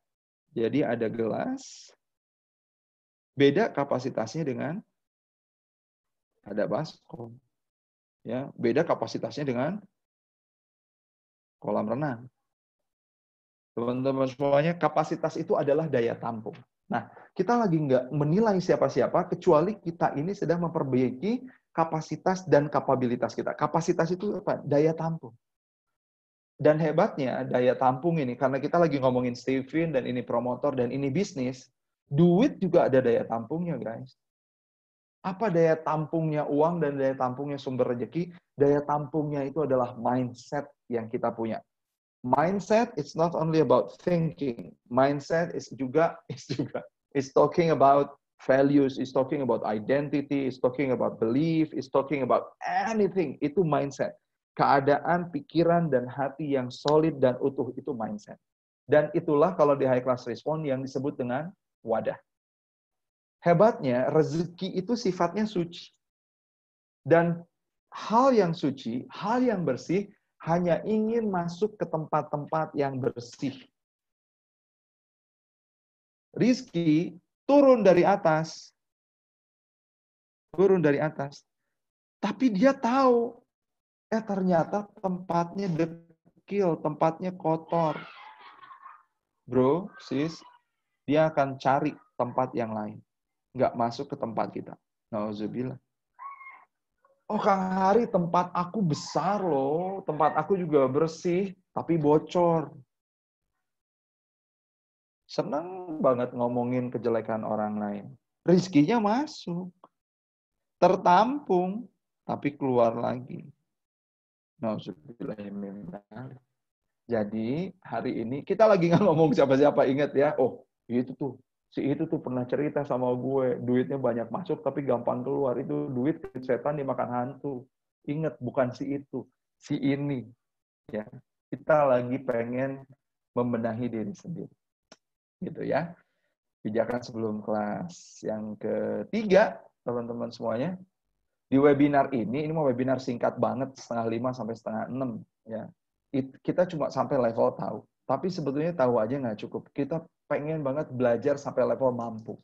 Jadi ada gelas, beda kapasitasnya dengan ada baskom. Ya, beda kapasitasnya dengan kolam renang. Teman-teman semuanya, kapasitas itu adalah daya tampung. Nah, kita lagi nggak menilai siapa-siapa, kecuali kita ini sedang memperbaiki kapasitas dan kapabilitas kita. Kapasitas itu apa? Daya tampung. Dan hebatnya, daya tampung ini, karena kita lagi ngomongin Steven, dan ini promotor, dan ini bisnis, duit juga ada daya tampungnya, guys. Apa daya tampungnya uang dan daya tampungnya sumber rezeki? Daya tampungnya itu adalah mindset yang kita punya. Mindset it's not only about thinking. Mindset is talking about values, is talking about identity, is talking about belief, is talking about anything. Itu mindset. Keadaan, pikiran, dan hati yang solid dan utuh itu mindset. Dan itulah kalau di high class response yang disebut dengan wadah. Hebatnya, rezeki itu sifatnya suci. Dan hal yang suci, hal yang bersih, hanya ingin masuk ke tempat-tempat yang bersih. Rizki turun dari atas. Tapi dia tahu, ternyata tempatnya dekil, tempatnya kotor. Bro, sis, dia akan cari tempat yang lain. Nggak masuk ke tempat kita. Nauzubillah. Oh Kang Hari, tempat aku besar loh. Tempat aku juga bersih, tapi bocor. Senang banget ngomongin kejelekan orang lain. Rizkinya masuk. Tertampung, tapi keluar lagi. Nauzubillah. Jadi hari ini kita lagi nggak ngomong siapa-siapa, ingat ya. Oh, si itu tuh pernah cerita sama gue, duitnya banyak masuk tapi gampang keluar. Itu duit setan dimakan hantu. Ingat, bukan si itu, si ini. Ya, kita lagi pengen membenahi diri sendiri. Gitu ya. Pijakan sebelum kelas yang ketiga, teman-teman semuanya. Di webinar ini mau webinar singkat banget, 5:30 sampai 5:30. Ya. Kita cuma sampai level tahu. Tapi sebetulnya tahu aja nggak cukup. Kita pengen banget belajar sampai level mampu.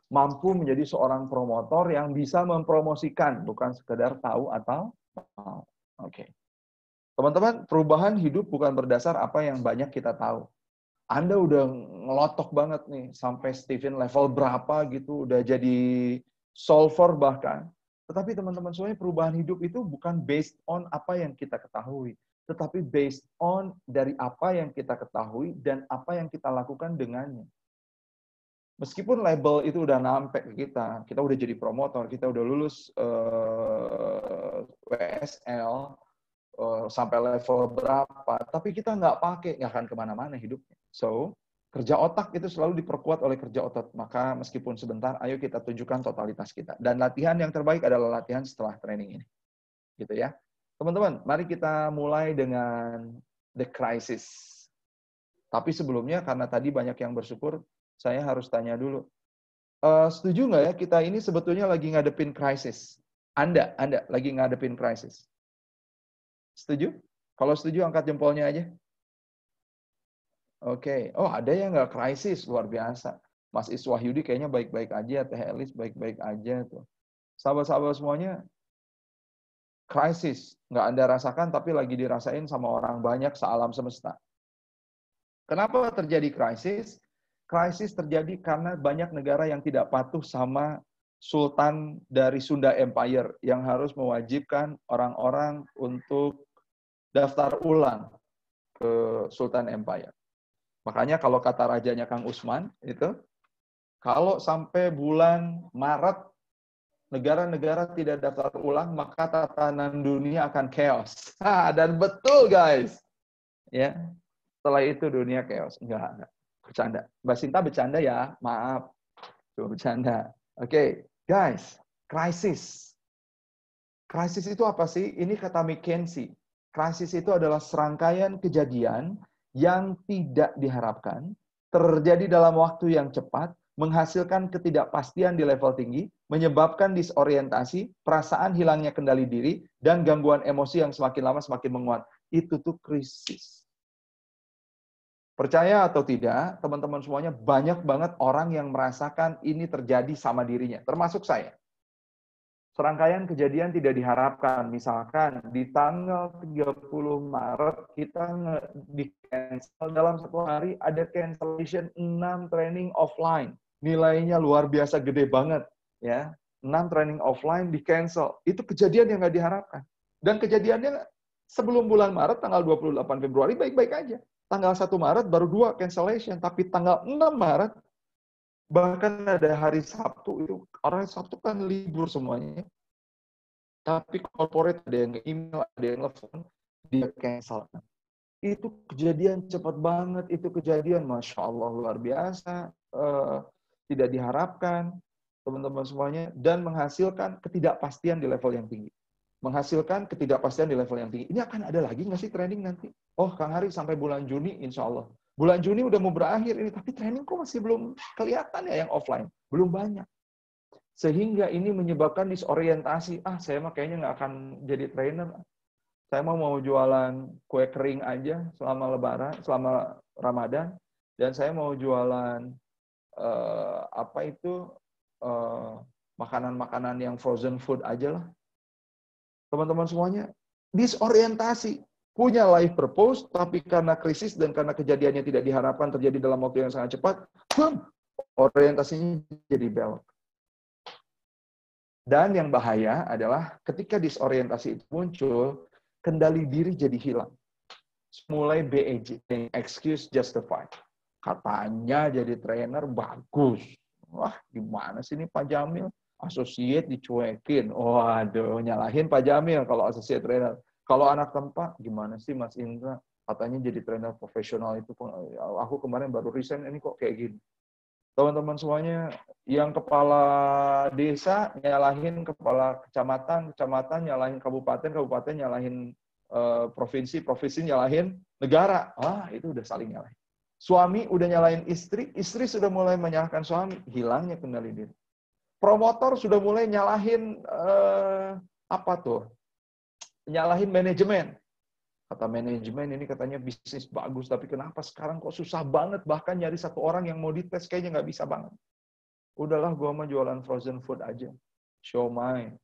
Mampu menjadi seorang promotor yang bisa mempromosikan, bukan sekedar tahu atau mau. Oke. Teman-teman, perubahan hidup bukan berdasar apa yang banyak kita tahu. Anda udah ngelotok banget nih, sampai Steven level berapa gitu, udah jadi solver bahkan. Tetapi teman-teman semuanya, perubahan hidup itu bukan based on apa yang kita ketahui. Tetapi based on dari apa yang kita ketahui dan apa yang kita lakukan dengannya. Meskipun label itu udah nampak ke kita udah jadi promotor, kita udah lulus WSL sampai level berapa, tapi kita nggak pakai, nggak akan kemana-mana hidupnya. So, kerja otak itu selalu diperkuat oleh kerja otot. Maka meskipun sebentar, ayo kita tunjukkan totalitas kita. Dan latihan yang terbaik adalah latihan setelah training ini. Gitu ya. Teman-teman, mari kita mulai dengan the crisis. Tapi sebelumnya, karena tadi banyak yang bersyukur, saya harus tanya dulu. Setuju nggak ya, kita ini sebetulnya lagi ngadepin krisis? Anda lagi ngadepin krisis? Setuju? Kalau setuju, angkat jempolnya aja. Oke. Oh, ada yang nggak krisis, luar biasa. Mas Iswahyudi kayaknya baik-baik aja, Teh Elis baik-baik aja tuh. Sahabat-sahabat semuanya, krisis nggak Anda rasakan, tapi lagi dirasain sama orang banyak sealam semesta. Kenapa terjadi krisis? Krisis terjadi karena banyak negara yang tidak patuh sama Sultan dari Sunda Empire yang harus mewajibkan orang-orang untuk daftar ulang ke Sultan Empire. Makanya kalau kata rajanya Kang Usman itu, kalau sampai bulan Maret negara-negara tidak daftar ulang, maka tatanan dunia akan chaos. Dan betul guys. Ya. Setelah itu dunia chaos. Enggak. Bercanda. Mbak Sinta bercanda ya, maaf. Cuma bercanda. Oke, guys, krisis. Krisis itu apa sih? Ini kata McKinsey. Krisis itu adalah serangkaian kejadian yang tidak diharapkan, terjadi dalam waktu yang cepat, menghasilkan ketidakpastian di level tinggi, menyebabkan disorientasi, perasaan hilangnya kendali diri, dan gangguan emosi yang semakin lama semakin menguat. Itu tuh krisis. Percaya atau tidak, teman-teman semuanya, banyak banget orang yang merasakan ini terjadi sama dirinya, termasuk saya. Serangkaian kejadian tidak diharapkan. Misalkan di tanggal 30 Maret kita di-cancel dalam satu hari ada cancellation 6 training offline. Nilainya luar biasa gede banget, ya. 6 training offline di-cancel. Itu kejadian yang nggak diharapkan. Dan kejadiannya sebelum bulan Maret tanggal 28 Februari baik-baik aja. Tanggal 1 Maret baru 2 cancellation, tapi tanggal 6 Maret bahkan ada hari Sabtu itu, orang Sabtu kan libur semuanya. Tapi corporate ada yang email, ada yang telepon, dia cancel. Itu kejadian cepat banget, itu kejadian Masya Allah luar biasa, tidak diharapkan, teman-teman semuanya, dan menghasilkan ketidakpastian di level yang tinggi. Menghasilkan ketidakpastian di level yang tinggi. Ini akan ada lagi nggak sih training nanti? Oh, Kang Hari sampai bulan Juni, insya Allah. Bulan Juni udah mau berakhir ini, tapi training kok masih belum kelihatan ya yang offline. Belum banyak. Sehingga ini menyebabkan disorientasi. Saya mah kayaknya nggak akan jadi trainer. Saya mau jualan kue kering aja selama Lebaran, selama Ramadan. Dan saya mau jualan makanan-makanan yang frozen food aja lah. Teman-teman semuanya, disorientasi. Punya life purpose, tapi karena krisis dan karena kejadiannya tidak diharapkan terjadi dalam waktu yang sangat cepat, orientasinya jadi belok. Dan yang bahaya adalah ketika disorientasi itu muncul, kendali diri jadi hilang. Mulai BAJ, excuse justified. Katanya jadi trainer bagus. Wah, gimana sih ini Pak Jamil? Associate dicuekin. Waduh, nyalahin Pak Jamil kalau associate trainer. Kalau anak tempat, gimana sih Mas Indra? Katanya jadi trainer profesional itu. Aku kemarin baru resign, ini kok kayak gini. Teman-teman semuanya, yang kepala desa nyalahin kepala kecamatan, kecamatan nyalahin kabupaten, kabupaten nyalahin provinsi, provinsi nyalahin negara. Itu udah saling nyalahin. Suami udah nyalahin istri, istri sudah mulai menyalahkan suami, hilangnya kendali diri. Promotor sudah mulai nyalahin nyalahin manajemen. Kata manajemen ini katanya bisnis bagus, tapi kenapa sekarang kok susah banget, bahkan nyari satu orang yang mau dites kayaknya nggak bisa banget. Udahlah, gua mah jualan frozen food aja. Siomay.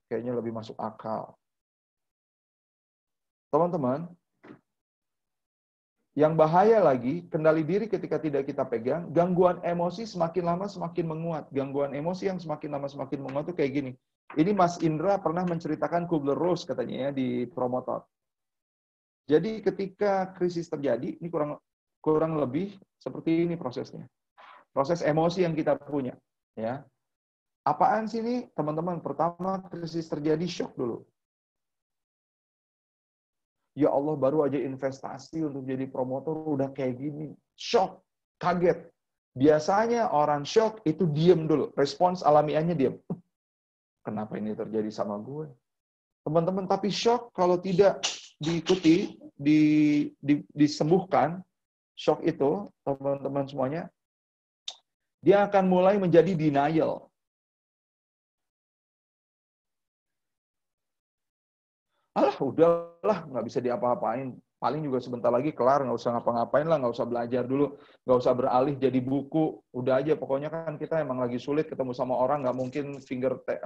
Kayaknya lebih masuk akal. Teman-teman, yang bahaya lagi, kendali diri ketika tidak kita pegang, gangguan emosi semakin lama semakin menguat. Gangguan emosi yang semakin lama semakin menguat itu kayak gini. Ini Mas Indra pernah menceritakan Kubler-Ross katanya ya di promotor. Jadi ketika krisis terjadi, ini kurang lebih seperti ini prosesnya. Proses emosi yang kita punya, ya. Apaan sih ini, teman-teman? Pertama krisis terjadi, shock dulu. Ya Allah, baru aja investasi untuk jadi promotor udah kayak gini. Shock, kaget. Biasanya orang shock itu diem dulu, respons alamiahnya diem. Kenapa ini terjadi sama gue? Teman-teman, tapi shock kalau tidak diikuti, disembuhkan, shock itu, teman-teman semuanya, dia akan mulai menjadi denial. Udahlah, nggak bisa diapa-apain. Paling juga sebentar lagi kelar, nggak usah ngapa-ngapain lah, nggak usah belajar dulu, nggak usah beralih jadi buku, udah aja. Pokoknya kan kita emang lagi sulit ketemu sama orang, nggak mungkin finger tag,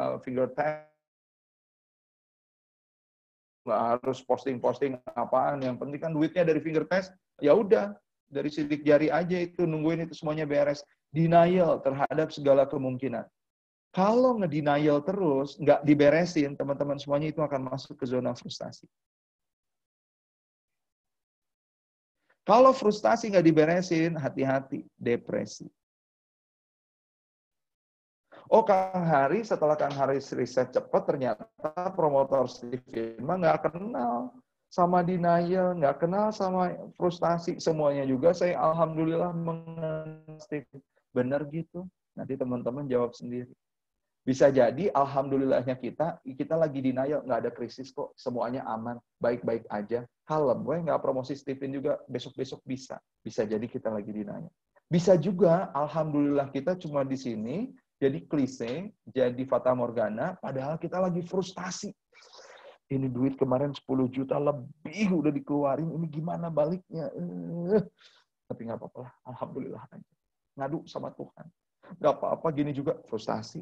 nggak harus posting apaan. Yang penting kan duitnya dari finger test, ya udah dari sidik jari aja itu, nungguin itu semuanya beres. Denial terhadap segala kemungkinan. Kalau nge-denial terus, nggak diberesin, teman-teman semuanya itu akan masuk ke zona frustasi. Kalau frustasi nggak diberesin, hati-hati, depresi. Oh, Kang Hari, setelah Kang Hari riset cepat, ternyata promotor Steven mah nggak kenal sama denial, nggak kenal sama frustasi. Semuanya juga saya alhamdulillah mengenal Steven. Benar gitu? Nanti teman-teman jawab sendiri. Bisa jadi alhamdulillahnya kita lagi denial, nggak ada krisis kok, semuanya aman, baik-baik aja. Kalem, gue nggak promosi Steven juga, besok-besok bisa. Bisa jadi kita lagi denial. Bisa juga alhamdulillah kita cuma di sini, jadi klise, jadi fata morgana, padahal kita lagi frustasi. Ini duit kemarin 10 juta lebih udah dikeluarin, ini gimana baliknya? Tapi nggak apa-apa lah, alhamdulillah aja. Ngadu sama Tuhan. Nggak apa-apa, gini juga frustasi.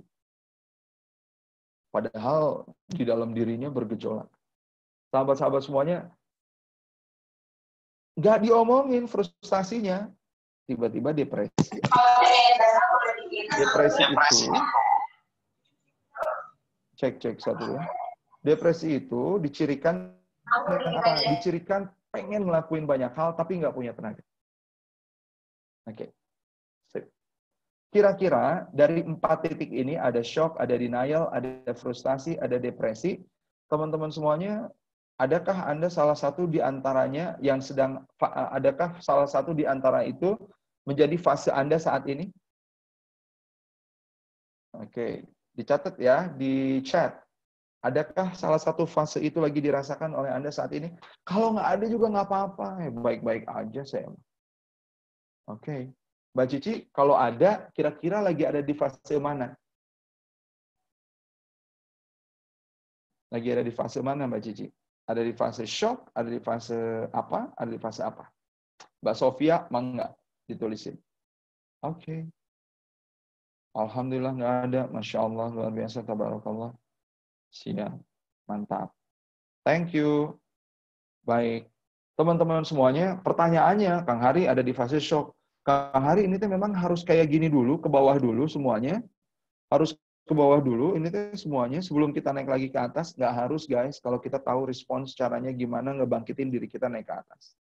Padahal di dalam dirinya bergejolak. Sahabat-sahabat semuanya, nggak diomongin frustasinya, tiba-tiba depresi. Depresi itu, cek satu ya. Depresi itu dicirikan pengen ngelakuin banyak hal tapi nggak punya tenaga. Oke. Kira-kira dari 4 titik ini ada shock, ada denial, ada frustasi, ada depresi. Teman-teman semuanya, adakah Anda salah satu di antaranya yang adakah salah satu di antara itu menjadi fase Anda saat ini? Oke, dicatat ya di chat. Adakah salah satu fase itu lagi dirasakan oleh Anda saat ini? Kalau nggak ada juga nggak apa-apa, baik-baik aja saya. Oke. Mbak Cici, kalau ada, kira-kira lagi ada di fase mana? Lagi ada di fase mana, Mbak Cici? Ada di fase shock, ada di fase apa, ada di fase apa? Mbak Sofia, mangga, ditulisin. Oke. Alhamdulillah nggak ada. Masya Allah, luar biasa, tabarakallah. Siap, mantap. Thank you. Baik. Teman-teman semuanya, pertanyaannya, Kang Hari ada di fase shock. Kang Hari ini tuh memang harus kayak gini dulu, ke bawah dulu semuanya. Harus ke bawah dulu, ini tuh semuanya. Sebelum kita naik lagi ke atas, nggak harus guys, kalau kita tahu respons caranya gimana ngebangkitin diri kita naik ke atas.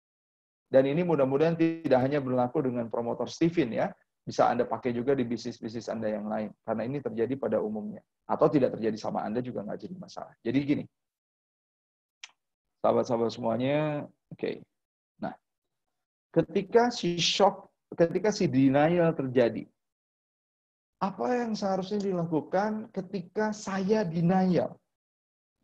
Dan ini mudah-mudahan tidak hanya berlaku dengan promotor Steven ya. Bisa Anda pakai juga di bisnis-bisnis Anda yang lain. Karena ini terjadi pada umumnya. Atau tidak terjadi sama Anda juga nggak jadi masalah. Jadi gini, sahabat-sahabat semuanya, oke. Nah, ketika si shock, ketika si denial terjadi, apa yang seharusnya dilakukan ketika saya denial?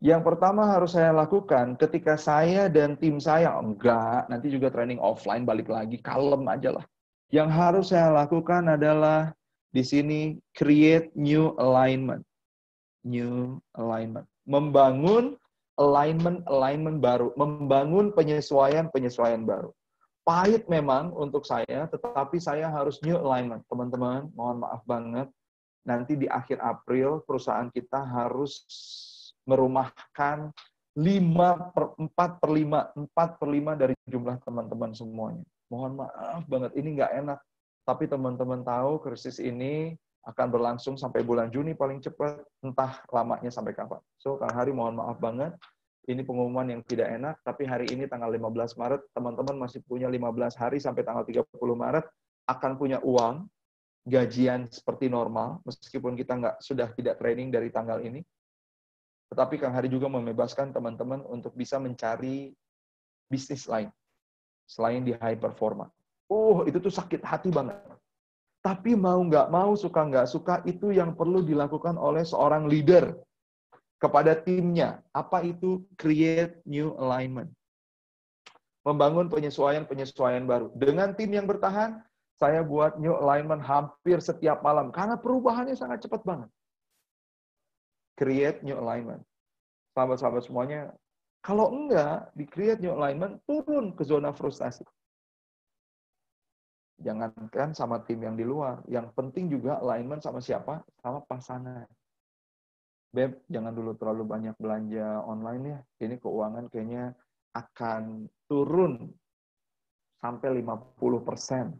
Yang pertama harus saya lakukan ketika saya dan tim saya, enggak, nanti juga training offline balik lagi, kalem aja lah. Yang harus saya lakukan adalah di sini create new alignment. New alignment. Membangun alignment baru, membangun penyesuaian baru. Pahit memang untuk saya, tetapi saya harus new alignment. Teman-teman, mohon maaf banget, nanti di akhir April perusahaan kita harus merumahkan 4/5 dari jumlah teman-teman semuanya. Mohon maaf banget, ini nggak enak. Tapi teman-teman tahu krisis ini akan berlangsung sampai bulan Juni paling cepat, entah lamanya sampai kapan. So, Kang Hari mohon maaf banget. Ini pengumuman yang tidak enak, tapi hari ini tanggal 15 Maret, teman-teman masih punya 15 hari sampai tanggal 30 Maret, akan punya uang, gajian seperti normal, meskipun kita sudah tidak training dari tanggal ini. Tetapi Kang Hari juga membebaskan teman-teman untuk bisa mencari bisnis lain, selain di high performa. Itu tuh sakit hati banget. Tapi mau nggak mau, suka nggak suka, itu yang perlu dilakukan oleh seorang leader kepada timnya. Apa itu? Create new alignment. Membangun penyesuaian baru. Dengan tim yang bertahan, saya buat new alignment hampir setiap malam. Karena perubahannya sangat cepat banget. Create new alignment. Sahabat-sahabat semuanya, Kalau enggak, di create new alignment, turun ke zona frustasi. Jangankan sama tim yang di luar. Yang penting juga alignment sama siapa? Sama pasangan. Beb, jangan dulu terlalu banyak belanja online ya. Ini keuangan kayaknya akan turun sampai 50%.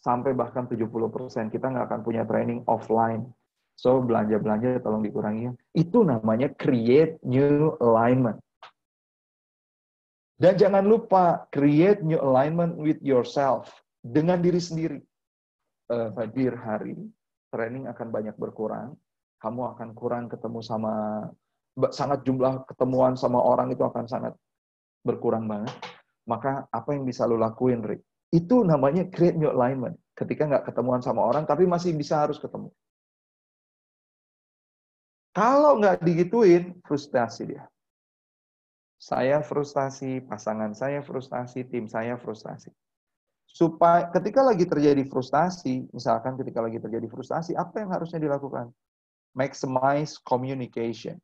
Sampai bahkan 70%. Kita nggak akan punya training offline. So, belanja-belanja tolong dikurangi. Itu namanya create new alignment. Dan jangan lupa, create new alignment with yourself. Dengan diri sendiri. Hadir hari, training akan banyak berkurang. Kamu akan kurang ketemu sangat jumlah ketemuan sama orang itu akan sangat berkurang banget. Maka apa yang bisa lo lakuin, Rick? Itu namanya create new alignment. Ketika nggak ketemuan sama orang, tapi masih bisa harus ketemu. Kalau nggak digituin, frustasi dia. Saya frustasi, pasangan saya frustasi, tim saya frustasi. Supaya ketika lagi terjadi frustasi, misalkan ketika lagi terjadi frustasi, apa yang harusnya dilakukan? Maximize communication.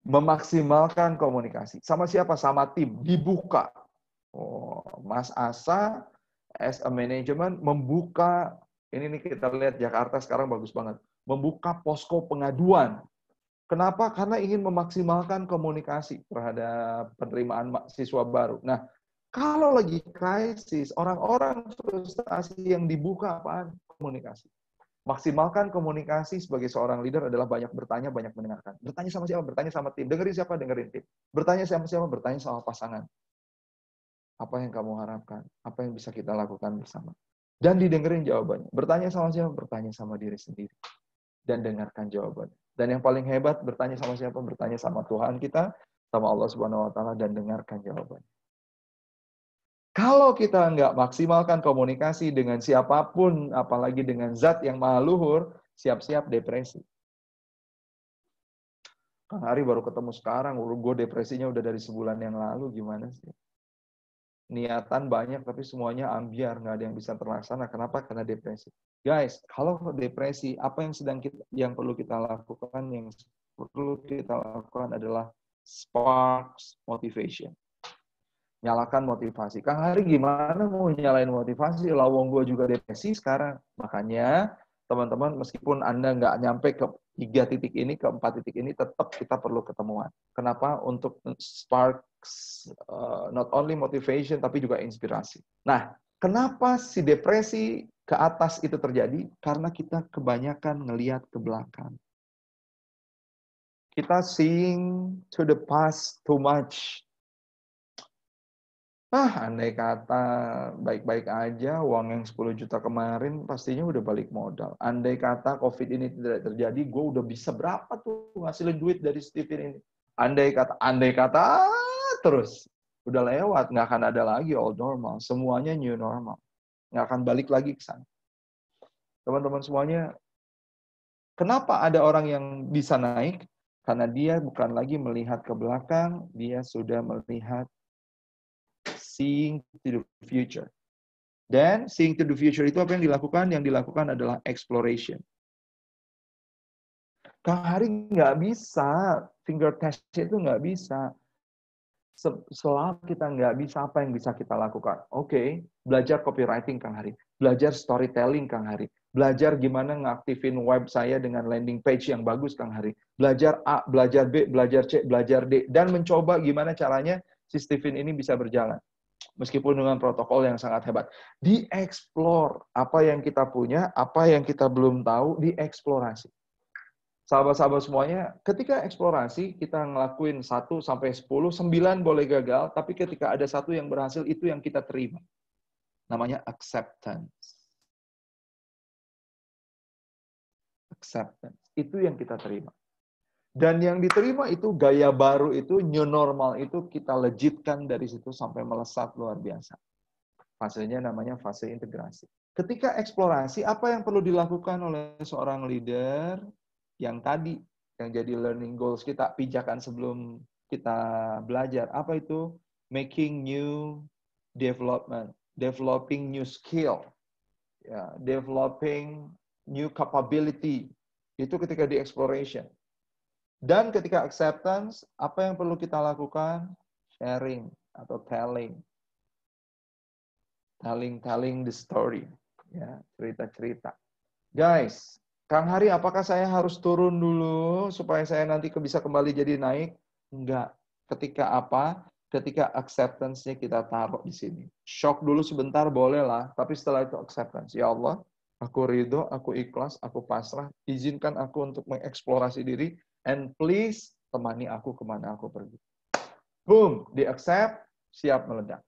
Memaksimalkan komunikasi. Sama siapa? Sama tim. Dibuka. Oh, Mas Asa, as a management, membuka, ini nih kita lihat Jakarta sekarang bagus banget. Membuka posko pengaduan. Kenapa? Karena ingin memaksimalkan komunikasi terhadap penerimaan siswa baru. Nah, kalau lagi krisis, orang-orang frustasi yang dibuka apaan? Komunikasi. Maksimalkan komunikasi sebagai seorang leader adalah banyak bertanya, banyak mendengarkan. Bertanya sama siapa? Bertanya sama tim. Dengerin siapa? Dengerin tim. Bertanya sama siapa? Bertanya sama pasangan. Apa yang kamu harapkan? Apa yang bisa kita lakukan bersama? Dan didengerin jawabannya. Bertanya sama siapa? Bertanya sama diri sendiri. Dan dengarkan jawabannya. Dan yang paling hebat, bertanya sama siapa? Bertanya sama Tuhan kita, sama Allah Subhanahu wa Ta'ala, dan dengarkan jawabannya. Kalau kita nggak maksimalkan komunikasi dengan siapapun, apalagi dengan zat yang maha luhur, siap-siap depresi. Kang Ari baru ketemu sekarang, gue depresinya udah dari sebulan yang lalu, gimana sih? Niatan banyak, tapi semuanya ambiar, nggak ada yang bisa terlaksana. Kenapa? Karena depresi. Guys, kalau depresi, apa yang perlu kita lakukan? Yang perlu kita lakukan adalah sparks motivation. Nyalakan motivasi. Kang Hari gimana mau nyalain motivasi? Lawang gue juga depresi sekarang. Makanya, teman-teman, meskipun Anda nggak nyampe ke 3 titik ini, ke 4 titik ini, tetap kita perlu ketemuan. Kenapa? Untuk sparks, not only motivation, tapi juga inspirasi. Nah, kenapa si depresi ke atas itu terjadi? Karena kita kebanyakan ngelihat ke belakang. Kita seeing to the past too much. Andai kata baik-baik aja, uang yang 10 juta kemarin pastinya udah balik modal. Andai kata COVID ini tidak terjadi, gue udah bisa berapa tuh ngasilin duit dari Steven ini. Andai kata, terus. Udah lewat, nggak akan ada lagi old normal. Semuanya new normal. Nggak akan balik lagi ke sana. Teman-teman semuanya, kenapa ada orang yang bisa naik? Karena dia bukan lagi melihat ke belakang, dia sudah melihat seeing to the future. Dan seeing to the future itu apa yang dilakukan? Yang dilakukan adalah exploration. Kang Hari nggak bisa, finger test itu nggak bisa. Selama kita nggak bisa, apa yang bisa kita lakukan? Oke, belajar copywriting Kang Hari. Belajar storytelling Kang Hari. Belajar gimana ngaktifin web saya dengan landing page yang bagus Kang Hari. Belajar A, belajar B, belajar C, belajar D. Dan mencoba gimana caranya si Steven ini bisa berjalan. Meskipun dengan protokol yang sangat hebat. Dieksplor apa yang kita punya, apa yang kita belum tahu, dieksplorasi. Sahabat-sahabat semuanya, ketika eksplorasi, kita ngelakuin 1 sampai 10, 9 boleh gagal, tapi ketika ada 1 yang berhasil, itu yang kita terima. Namanya acceptance. Acceptance. Itu yang kita terima. Dan yang diterima itu gaya baru itu, new normal itu kita legitkan dari situ sampai melesat luar biasa. Fasenya namanya fase integrasi. Ketika eksplorasi, apa yang perlu dilakukan oleh seorang leader yang tadi, yang jadi learning goals kita, pijakan sebelum kita belajar. Apa itu? Making new development, developing new skill, ya, developing new capability. Itu ketika di exploration. Dan ketika acceptance, apa yang perlu kita lakukan? Sharing atau telling the story. Ya, cerita-cerita. Guys, Kang Hari, apakah saya harus turun dulu supaya saya nanti bisa kembali jadi naik? Enggak. Ketika apa? Ketika acceptance-nya kita taruh di sini. Shock dulu sebentar bolehlah, tapi setelah itu acceptance. Ya Allah, aku ridho, aku ikhlas, aku pasrah. Izinkan aku untuk mengeksplorasi diri, and please temani aku kemana aku pergi. Boom, di-accept, siap meledak.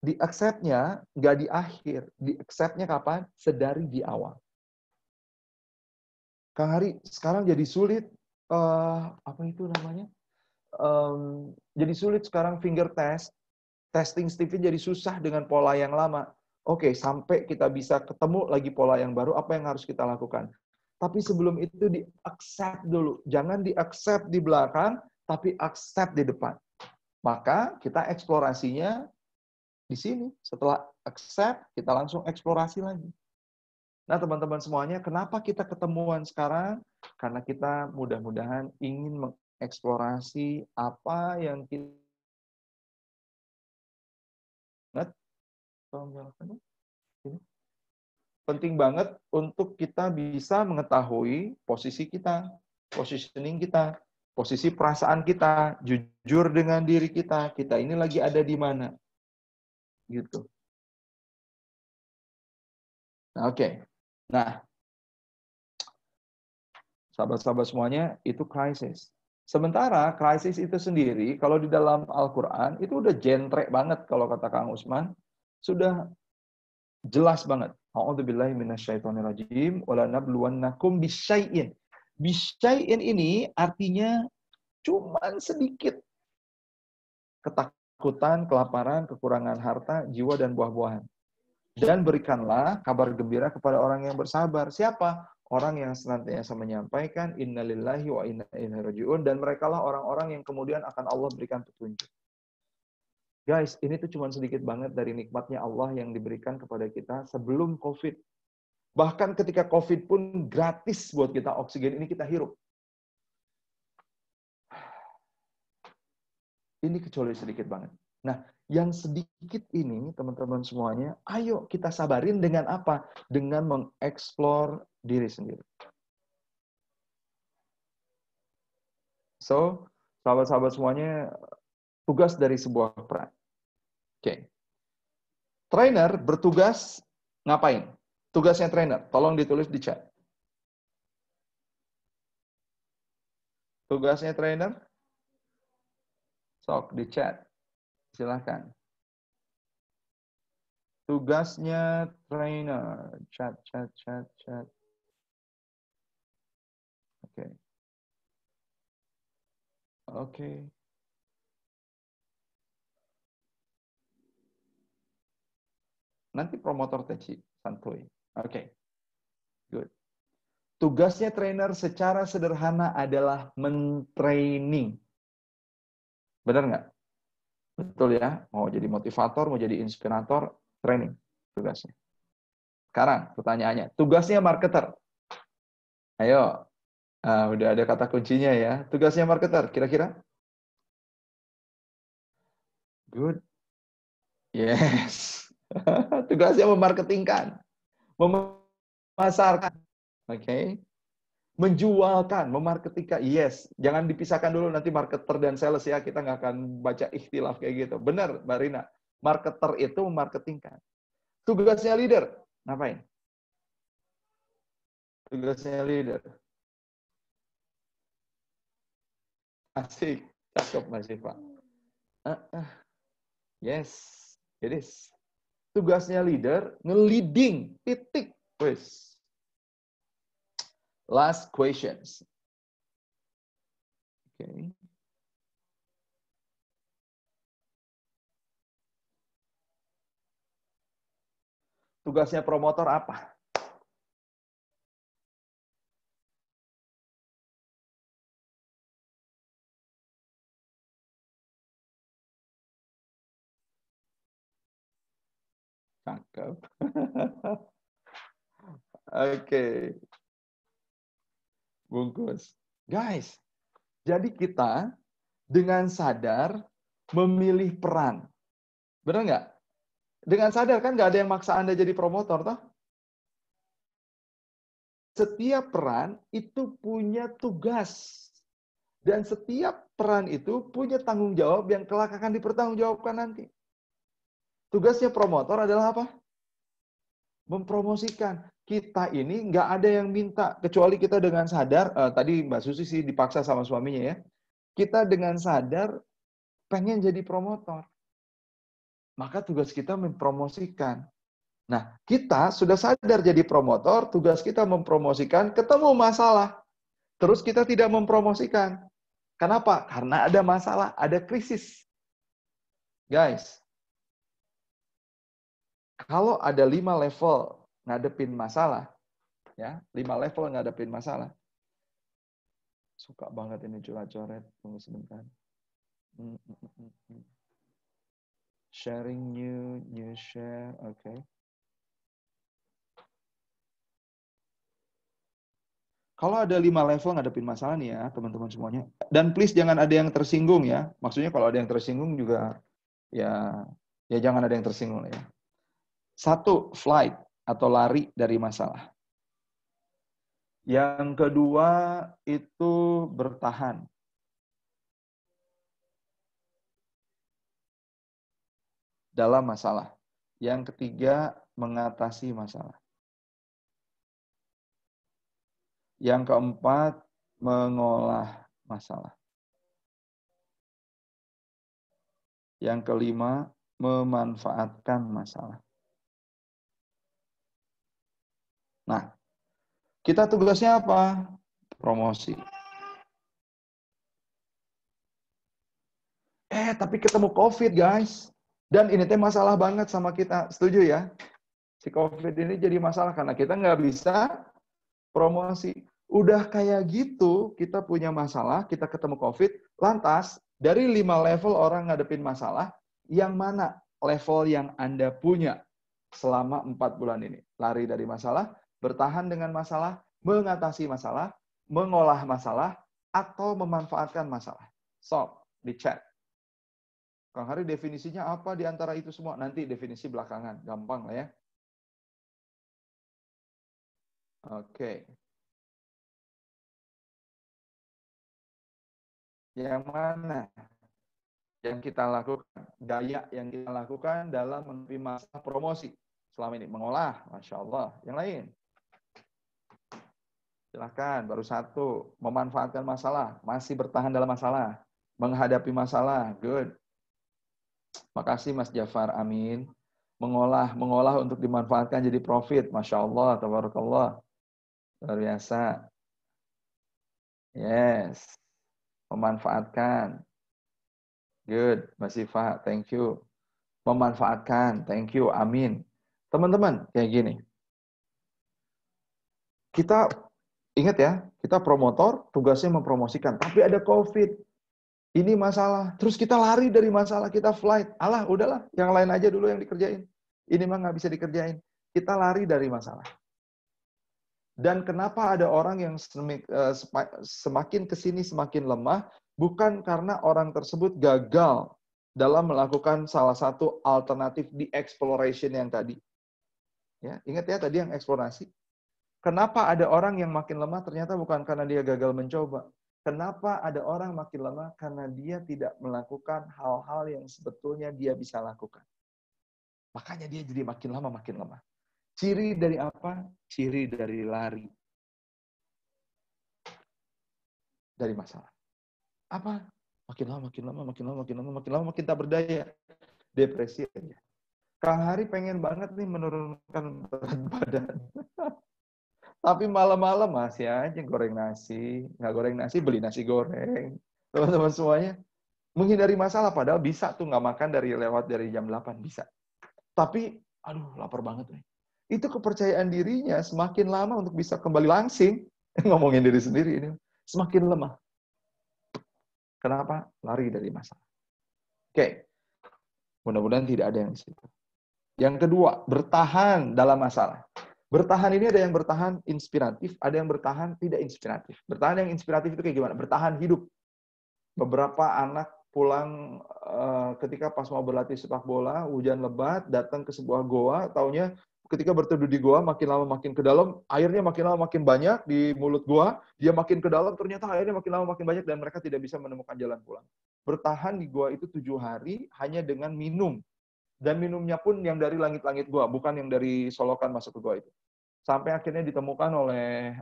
Di-accept-nya nggak di akhir. Di-accept-nya kapan? Sedari di awal. Kang Hari, sekarang jadi sulit, apa itu namanya? Jadi sulit sekarang finger test, testing Stephen jadi susah dengan pola yang lama. Oke, sampai kita bisa ketemu lagi pola yang baru, apa yang harus kita lakukan? Tapi sebelum itu di-accept dulu. Jangan di-accept di belakang, tapi accept di depan. Maka kita eksplorasinya di sini. Setelah accept, kita langsung eksplorasi lagi. Nah, teman-teman semuanya, kenapa kita ketemuan sekarang? Karena kita mudah-mudahan ingin mengeksplorasi apa yang kita penting banget untuk kita bisa mengetahui posisi kita, positioning kita, posisi perasaan kita, jujur dengan diri kita ini lagi ada di mana. Gitu. Nah, oke. Nah, sahabat-sahabat semuanya, itu krisis. Sementara krisis itu sendiri, kalau di dalam Al-Quran, itu udah jentrek banget kalau kata Kang Usman. Sudah jelas banget. A'udzubillahi minasyaitonirrajim. Wala nabluwannakum bisyai'in. Bisyai'in ini artinya cuman sedikit. Ketakutan, kelaparan, kekurangan harta, jiwa, dan buah-buahan. Dan berikanlah kabar gembira kepada orang yang bersabar. Siapa? Orang yang senantiasa menyampaikan innalillahi wa inna ilaihi raji'un, dan merekalah orang-orang yang kemudian akan Allah berikan petunjuk. Guys, ini tuh cuma sedikit banget dari nikmatnya Allah yang diberikan kepada kita sebelum COVID. Bahkan ketika COVID pun gratis buat kita oksigen ini kita hirup. Ini kecuali sedikit banget. Nah, yang sedikit ini, teman-teman semuanya, ayo kita sabarin dengan apa? Dengan mengeksplor diri sendiri. So, sahabat-sahabat semuanya, tugas dari sebuah peran. Oke. Trainer bertugas ngapain? Tugasnya trainer, tolong ditulis di chat. Tugasnya trainer? Sok, di chat. Silahkan. Tugasnya trainer. Chat. Oke. Oke. Nanti promotor Teci, santuy. Oke. Good. Tugasnya trainer secara sederhana adalah mentraining. Benar nggak? Betul ya? Mau jadi motivator, mau jadi inspirator, training tugasnya. Sekarang pertanyaannya, tugasnya marketer. Ayo, udah ada kata kuncinya ya. Tugasnya marketer, kira-kira? Good. Yes. Tugasnya memarketingkan, memasarkan, oke, menjualkan, memarketingkan. Yes, jangan dipisahkan dulu nanti marketer dan sales ya. Kita nggak akan baca ikhtilaf kayak gitu. Benar, Mbak Rina. Marketer itu memarketingkan. Tugasnya leader, ngapain? Tugasnya leader. Asik, cakep Mas Siva. Yes, it is. Tugasnya leader, nge-leading, titik. Wes. Last questions. Okay. Tugasnya promotor apa? Cakep. Oke. Bungkus. Guys, Jadi kita dengan sadar memilih peran. Benar nggak? Dengan sadar kan nggak ada yang maksa Anda jadi promotor, toh? Setiap peran itu punya tugas. Dan setiap peran itu punya tanggung jawab yang kelak akan dipertanggungjawabkan nanti. Tugasnya promotor adalah apa? Mempromosikan. Kita ini nggak ada yang minta, kecuali kita dengan sadar, tadi Mbak Susi sih dipaksa sama suaminya ya, kita dengan sadar pengen jadi promotor. Maka tugas kita mempromosikan. Nah, kita sudah sadar jadi promotor, tugas kita mempromosikan, ketemu masalah. Terus kita tidak mempromosikan. Kenapa? Karena ada masalah, ada krisis. Guys, kalau ada 5 level ngadepin masalah, ya, 5 level ngadepin masalah. Suka banget ini coret-coret. Tunggu sebentar. Sharing new share, oke. Okay. Kalau ada 5 level ngadepin masalah nih ya, teman-teman semuanya. Dan please jangan ada yang tersinggung ya. Maksudnya kalau ada yang tersinggung juga ya jangan ada yang tersinggung ya. 1, flight atau lari dari masalah. Yang kedua itu bertahan. Dalam masalah. Yang ketiga mengatasi masalah. Yang keempat, mengolah masalah. Yang kelima, memanfaatkan masalah. Nah, kita tugasnya apa? Promosi. Tapi ketemu COVID, guys. Dan ini teh masalah banget sama kita. Setuju ya? Si COVID ini jadi masalah karena kita nggak bisa promosi. Udah kayak gitu, kita punya masalah, kita ketemu COVID, lantas dari 5 level orang ngadepin masalah, yang mana level yang Anda punya selama 4 bulan ini? Lari dari masalah, bertahan dengan masalah, mengatasi masalah, mengolah masalah, atau memanfaatkan masalah. So, di chat. Kang Hari definisinya apa di antara itu semua? Nanti definisi belakangan, gampang lah ya. Oke. Yang mana yang kita lakukan? Gaya yang kita lakukan dalam menerima masalah promosi selama ini. Mengolah, Masya Allah. Yang lain? Silahkan, baru 1. Memanfaatkan masalah. Masih bertahan dalam masalah. Menghadapi masalah. Good. Makasih Mas Jafar, amin. Mengolah untuk dimanfaatkan jadi profit. Masya Allah, tabarakallah. Luar biasa. Yes. Memanfaatkan. Good. Mas Sifa, thank you. Memanfaatkan. Thank you. Amin. Teman-teman, kayak gini. Kita ingat ya, kita promotor, tugasnya mempromosikan. Tapi ada COVID. Ini masalah. Terus kita lari dari masalah, kita flight. Alah, udahlah. Yang lain aja dulu yang dikerjain. Ini mah nggak bisa dikerjain. Kita lari dari masalah. Dan kenapa ada orang yang semakin kesini semakin lemah, bukan karena orang tersebut gagal dalam melakukan salah satu alternatif di exploration yang tadi. Ya, ingat ya tadi yang eksplorasi. Kenapa ada orang yang makin lemah ternyata bukan karena dia gagal mencoba. Kenapa ada orang makin lemah? Karena dia tidak melakukan hal-hal yang sebetulnya dia bisa lakukan. Makanya dia jadi makin lama makin lemah. Ciri dari apa? Ciri dari lari. Dari masalah. Apa? Makin lama, makin tak berdaya. Depresi aja. Kang Hari pengen banget nih menurunkan berat badan. Tapi malam-malam masih aja goreng nasi. Nggak goreng nasi, beli nasi goreng. Teman-teman semuanya. Menghindari masalah, padahal bisa tuh nggak makan dari jam 8. Bisa. Tapi, aduh lapar banget nih. Itu kepercayaan dirinya semakin lama untuk bisa kembali langsing. Ngomongin diri sendiri ini. Semakin lemah. Kenapa? Lari dari masalah. Oke. Mudah-mudahan tidak ada yang di situ. Yang kedua, bertahan dalam masalah. Bertahan ini ada yang bertahan inspiratif, ada yang bertahan tidak inspiratif. Bertahan yang inspiratif itu kayak gimana? Bertahan hidup. beberapa anak pulang ketika pas mau berlatih sepak bola, hujan lebat, datang ke sebuah goa, taunya ketika berteduh di goa, makin lama makin ke dalam, airnya makin lama makin banyak di mulut goa, dia makin ke dalam, ternyata airnya makin lama makin banyak, dan mereka tidak bisa menemukan jalan pulang. Bertahan di goa itu 7 hari, hanya dengan minum. Dan minumnya pun yang dari langit-langit goa, bukan yang dari solokan masuk ke goa itu. Sampai akhirnya ditemukan oleh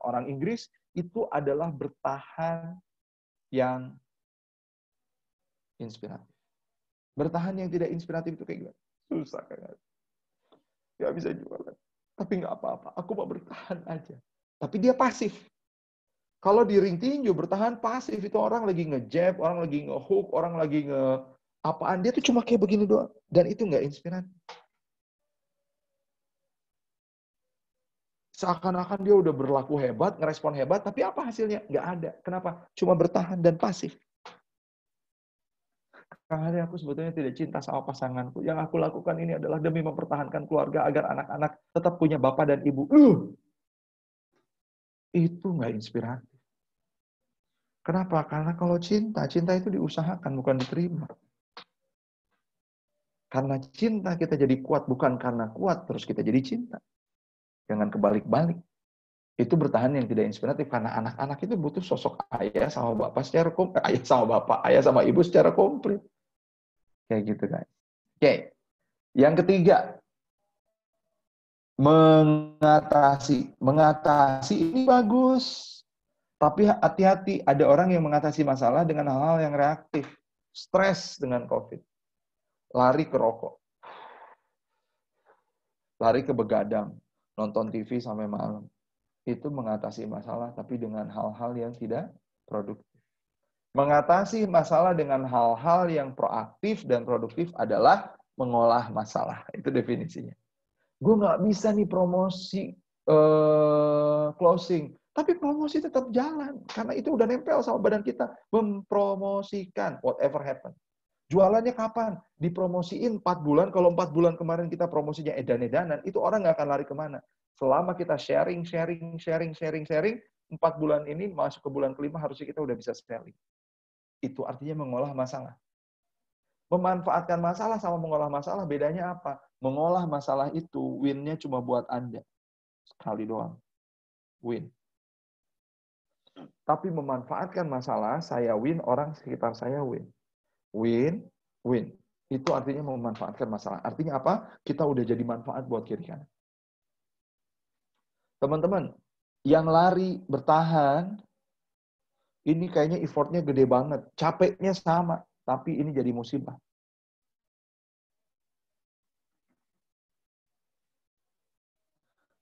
orang Inggris, itu adalah bertahan yang inspiratif. Bertahan yang tidak inspiratif itu kayak gimana? Susah kan? Gak bisa jualan. Tapi nggak apa-apa, aku mau bertahan aja. Tapi dia pasif. Kalau di ring tinju, bertahan pasif. Itu orang lagi nge-jab, orang lagi nge-hook, orang lagi nge-apaan. Dia tuh cuma kayak begini doang. Dan itu nggak inspiratif. Seakan-akan dia udah berlaku hebat, ngerespon hebat, tapi apa hasilnya? Nggak ada. Kenapa? Cuma bertahan dan pasif. Karena aku sebetulnya tidak cinta sama pasanganku. Yang aku lakukan ini adalah demi mempertahankan keluarga agar anak-anak tetap punya bapak dan ibu. Itu nggak inspiratif. Kenapa? Karena kalau cinta itu diusahakan, bukan diterima. Karena cinta kita jadi kuat, bukan karena kuat terus kita jadi cinta. Jangan kebalik-balik. Itu bertahan yang tidak inspiratif, karena anak-anak itu butuh sosok ayah sama bapak secara komplit. Ayah sama bapak, ayah sama ibu secara komplit. Kayak gitu, guys. Oke. Yang ketiga, mengatasi. Mengatasi ini bagus. Tapi hati-hati, ada orang yang mengatasi masalah dengan hal-hal yang reaktif. Stres dengan COVID. Lari ke rokok. Lari ke begadang. Nonton TV sampai malam. Itu mengatasi masalah, tapi dengan hal-hal yang tidak produktif. Mengatasi masalah dengan hal-hal yang proaktif dan produktif adalah mengolah masalah. Itu definisinya. Gue nggak bisa nih promosi closing, tapi promosi tetap jalan. Karena itu udah nempel sama badan kita. Mempromosikan whatever happen. Jualannya kapan? Dipromosiin 4 bulan. Kalau 4 bulan kemarin kita promosinya edan-edanan, itu orang nggak akan lari kemana. Selama kita sharing, 4 bulan ini masuk ke bulan kelima harusnya kita udah bisa selling. Itu artinya mengolah masalah. Memanfaatkan masalah sama mengolah masalah, bedanya apa? Mengolah masalah itu, win-nya cuma buat Anda. Sekali doang. Win. Tapi memanfaatkan masalah, saya win, orang sekitar saya win. Win, win. Itu artinya memanfaatkan masalah. Artinya apa? Kita udah jadi manfaat buat kiri kanan. Teman-teman, yang lari, bertahan, ini kayaknya effortnya gede banget. Capeknya sama, tapi ini jadi musibah.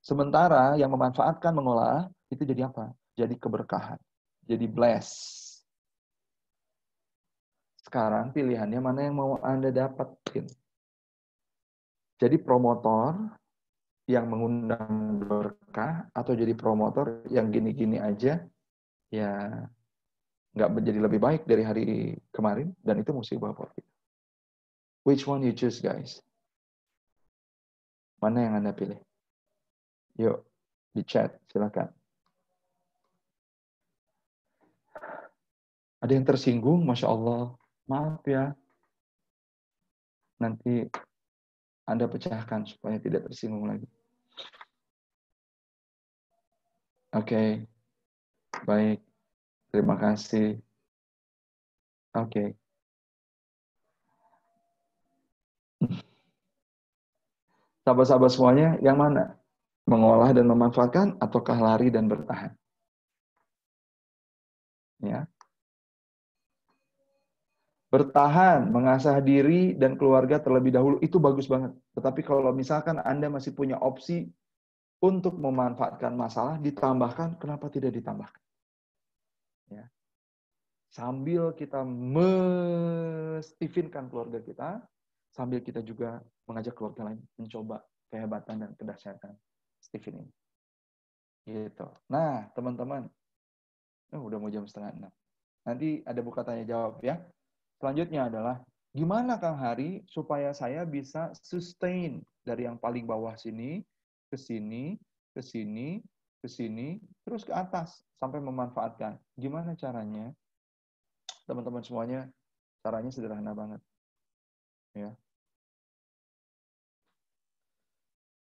Sementara yang memanfaatkan, mengolah, itu jadi apa? Jadi keberkahan. Jadi bless. Sekarang pilihannya mana yang mau Anda dapetin. Jadi promotor yang mengundang berkah atau jadi promotor yang gini-gini aja, ya nggak menjadi lebih baik dari hari kemarin, dan itu musibah buat kita. Which one you choose, guys? Mana yang Anda pilih? Yuk, di chat, silakan. Ada yang tersinggung, Masya Allah. Maaf ya. Nanti Anda pecahkan supaya tidak tersinggung lagi. Oke. Baik. Terima kasih. Oke. Sahabat-sahabat semuanya, yang mana? Mengolah dan memanfaatkan ataukah lari dan bertahan? Ya. Bertahan, mengasah diri dan keluarga terlebih dahulu, itu bagus banget. Tetapi kalau misalkan Anda masih punya opsi untuk memanfaatkan masalah, ditambahkan, kenapa tidak ditambahkan? Ya. Sambil kita mestifinkan keluarga kita, sambil kita juga mengajak keluarga lain mencoba kehebatan dan kedahsyatan Stephen ini. Gitu. Nah, teman-teman, udah mau jam 5:30. Nanti ada buka tanya jawab ya. Selanjutnya adalah, gimana Kang Hari supaya saya bisa sustain dari yang paling bawah sini, ke sini, ke sini, ke sini, terus ke atas, sampai memanfaatkan. Gimana caranya? teman-teman semuanya, caranya sederhana banget. Ya.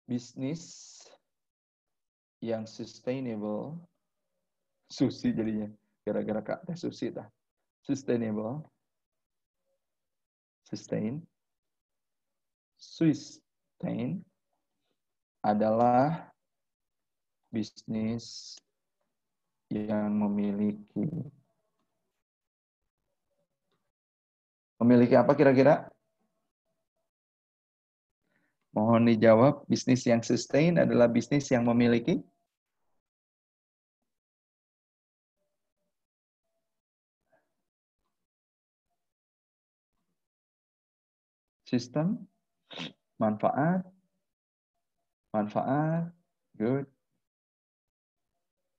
Bisnis yang sustainable, Susi jadinya, gara-gara Kak Teh Susi dah. Sustainable, sustain adalah bisnis yang memiliki apa kira-kira? Mohon dijawab, bisnis yang sustain adalah bisnis yang memiliki sistem, manfaat, good.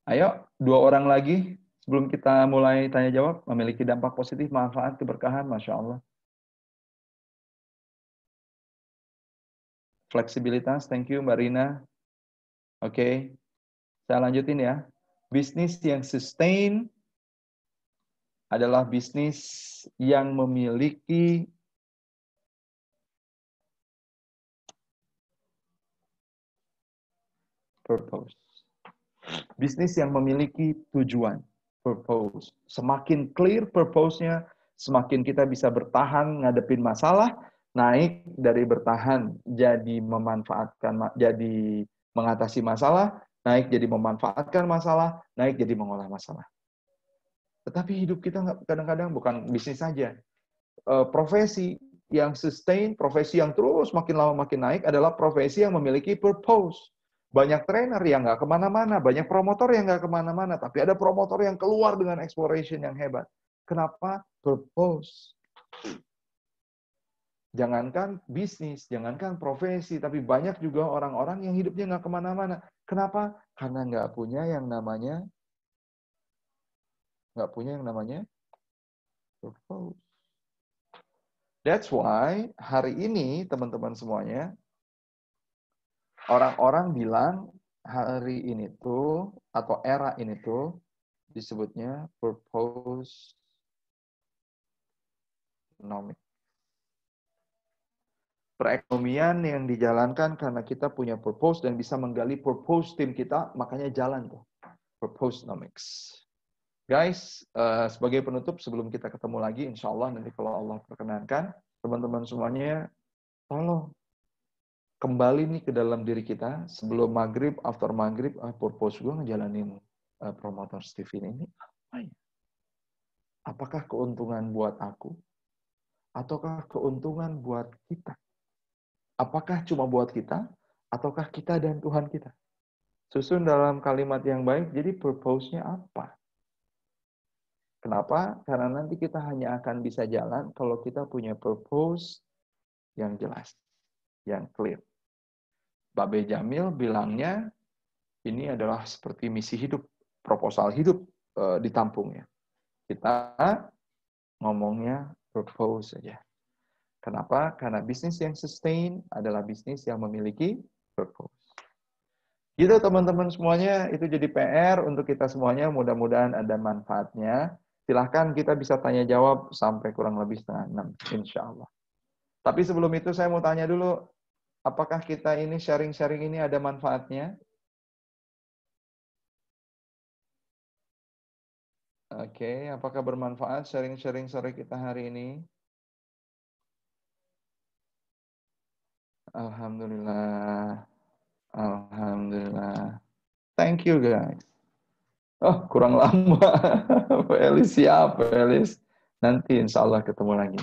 Ayo, 2 orang lagi sebelum kita mulai tanya jawab, memiliki dampak positif, manfaat, keberkahan, Masya Allah. Fleksibilitas, thank you Mbak Rina. Oke, saya lanjutin ya. Bisnis yang sustain adalah bisnis yang memiliki purpose. Bisnis yang memiliki tujuan, purpose. Semakin clear purpose-nya, semakin kita bisa bertahan ngadepin masalah, naik dari bertahan jadi memanfaatkan, jadi mengatasi masalah, naik jadi memanfaatkan masalah, naik jadi mengolah masalah. Tetapi hidup kita kadang-kadang bukan bisnis saja. Profesi yang sustain, profesi yang terus makin lama makin naik adalah profesi yang memiliki purpose. Banyak trainer yang nggak kemana-mana, banyak promotor yang nggak kemana-mana, tapi ada promotor yang keluar dengan exploration yang hebat. Kenapa? Purpose. Jangankan bisnis, jangankan profesi, tapi banyak juga orang-orang yang hidupnya nggak kemana-mana. Kenapa? Karena nggak punya yang namanya purpose. That's why hari ini teman-teman semuanya, orang-orang bilang hari ini tuh atau era ini tuh disebutnya purpose economic. Perekonomian yang dijalankan karena kita punya purpose dan bisa menggali purpose tim kita, makanya jalan tuh. Purpose economics. Guys, sebagai penutup sebelum kita ketemu lagi, insya Allah nanti kalau Allah perkenankan, teman-teman semuanya, tolong kembali nih ke dalam diri kita sebelum maghrib, after maghrib, purpose gue ngejalanin promotor Steven ini apa ya? Apakah keuntungan buat aku? Ataukah keuntungan buat kita? Apakah cuma buat kita? Ataukah kita dan Tuhan kita? Susun dalam kalimat yang baik, jadi purpose-nya apa? Kenapa? Karena nanti kita hanya akan bisa jalan kalau kita punya purpose yang jelas, yang clear. Babe Jamil bilangnya, ini adalah seperti misi hidup, proposal hidup ditampungnya. Kita ngomongnya purpose saja. Kenapa? Karena bisnis yang sustain adalah bisnis yang memiliki purpose. Gitu teman-teman semuanya, itu jadi PR untuk kita semuanya, mudah-mudahan ada manfaatnya. Silahkan kita bisa tanya jawab sampai kurang lebih 5:30, insya Allah. Tapi sebelum itu saya mau tanya dulu, apakah kita ini sharing-sharing ini ada manfaatnya? Oke, apakah bermanfaat sharing-sharing sore kita hari ini? Alhamdulillah. Alhamdulillah. Thank you guys. Oh, kurang lama. Felis siap, Felis. Nanti insya Allah ketemu lagi.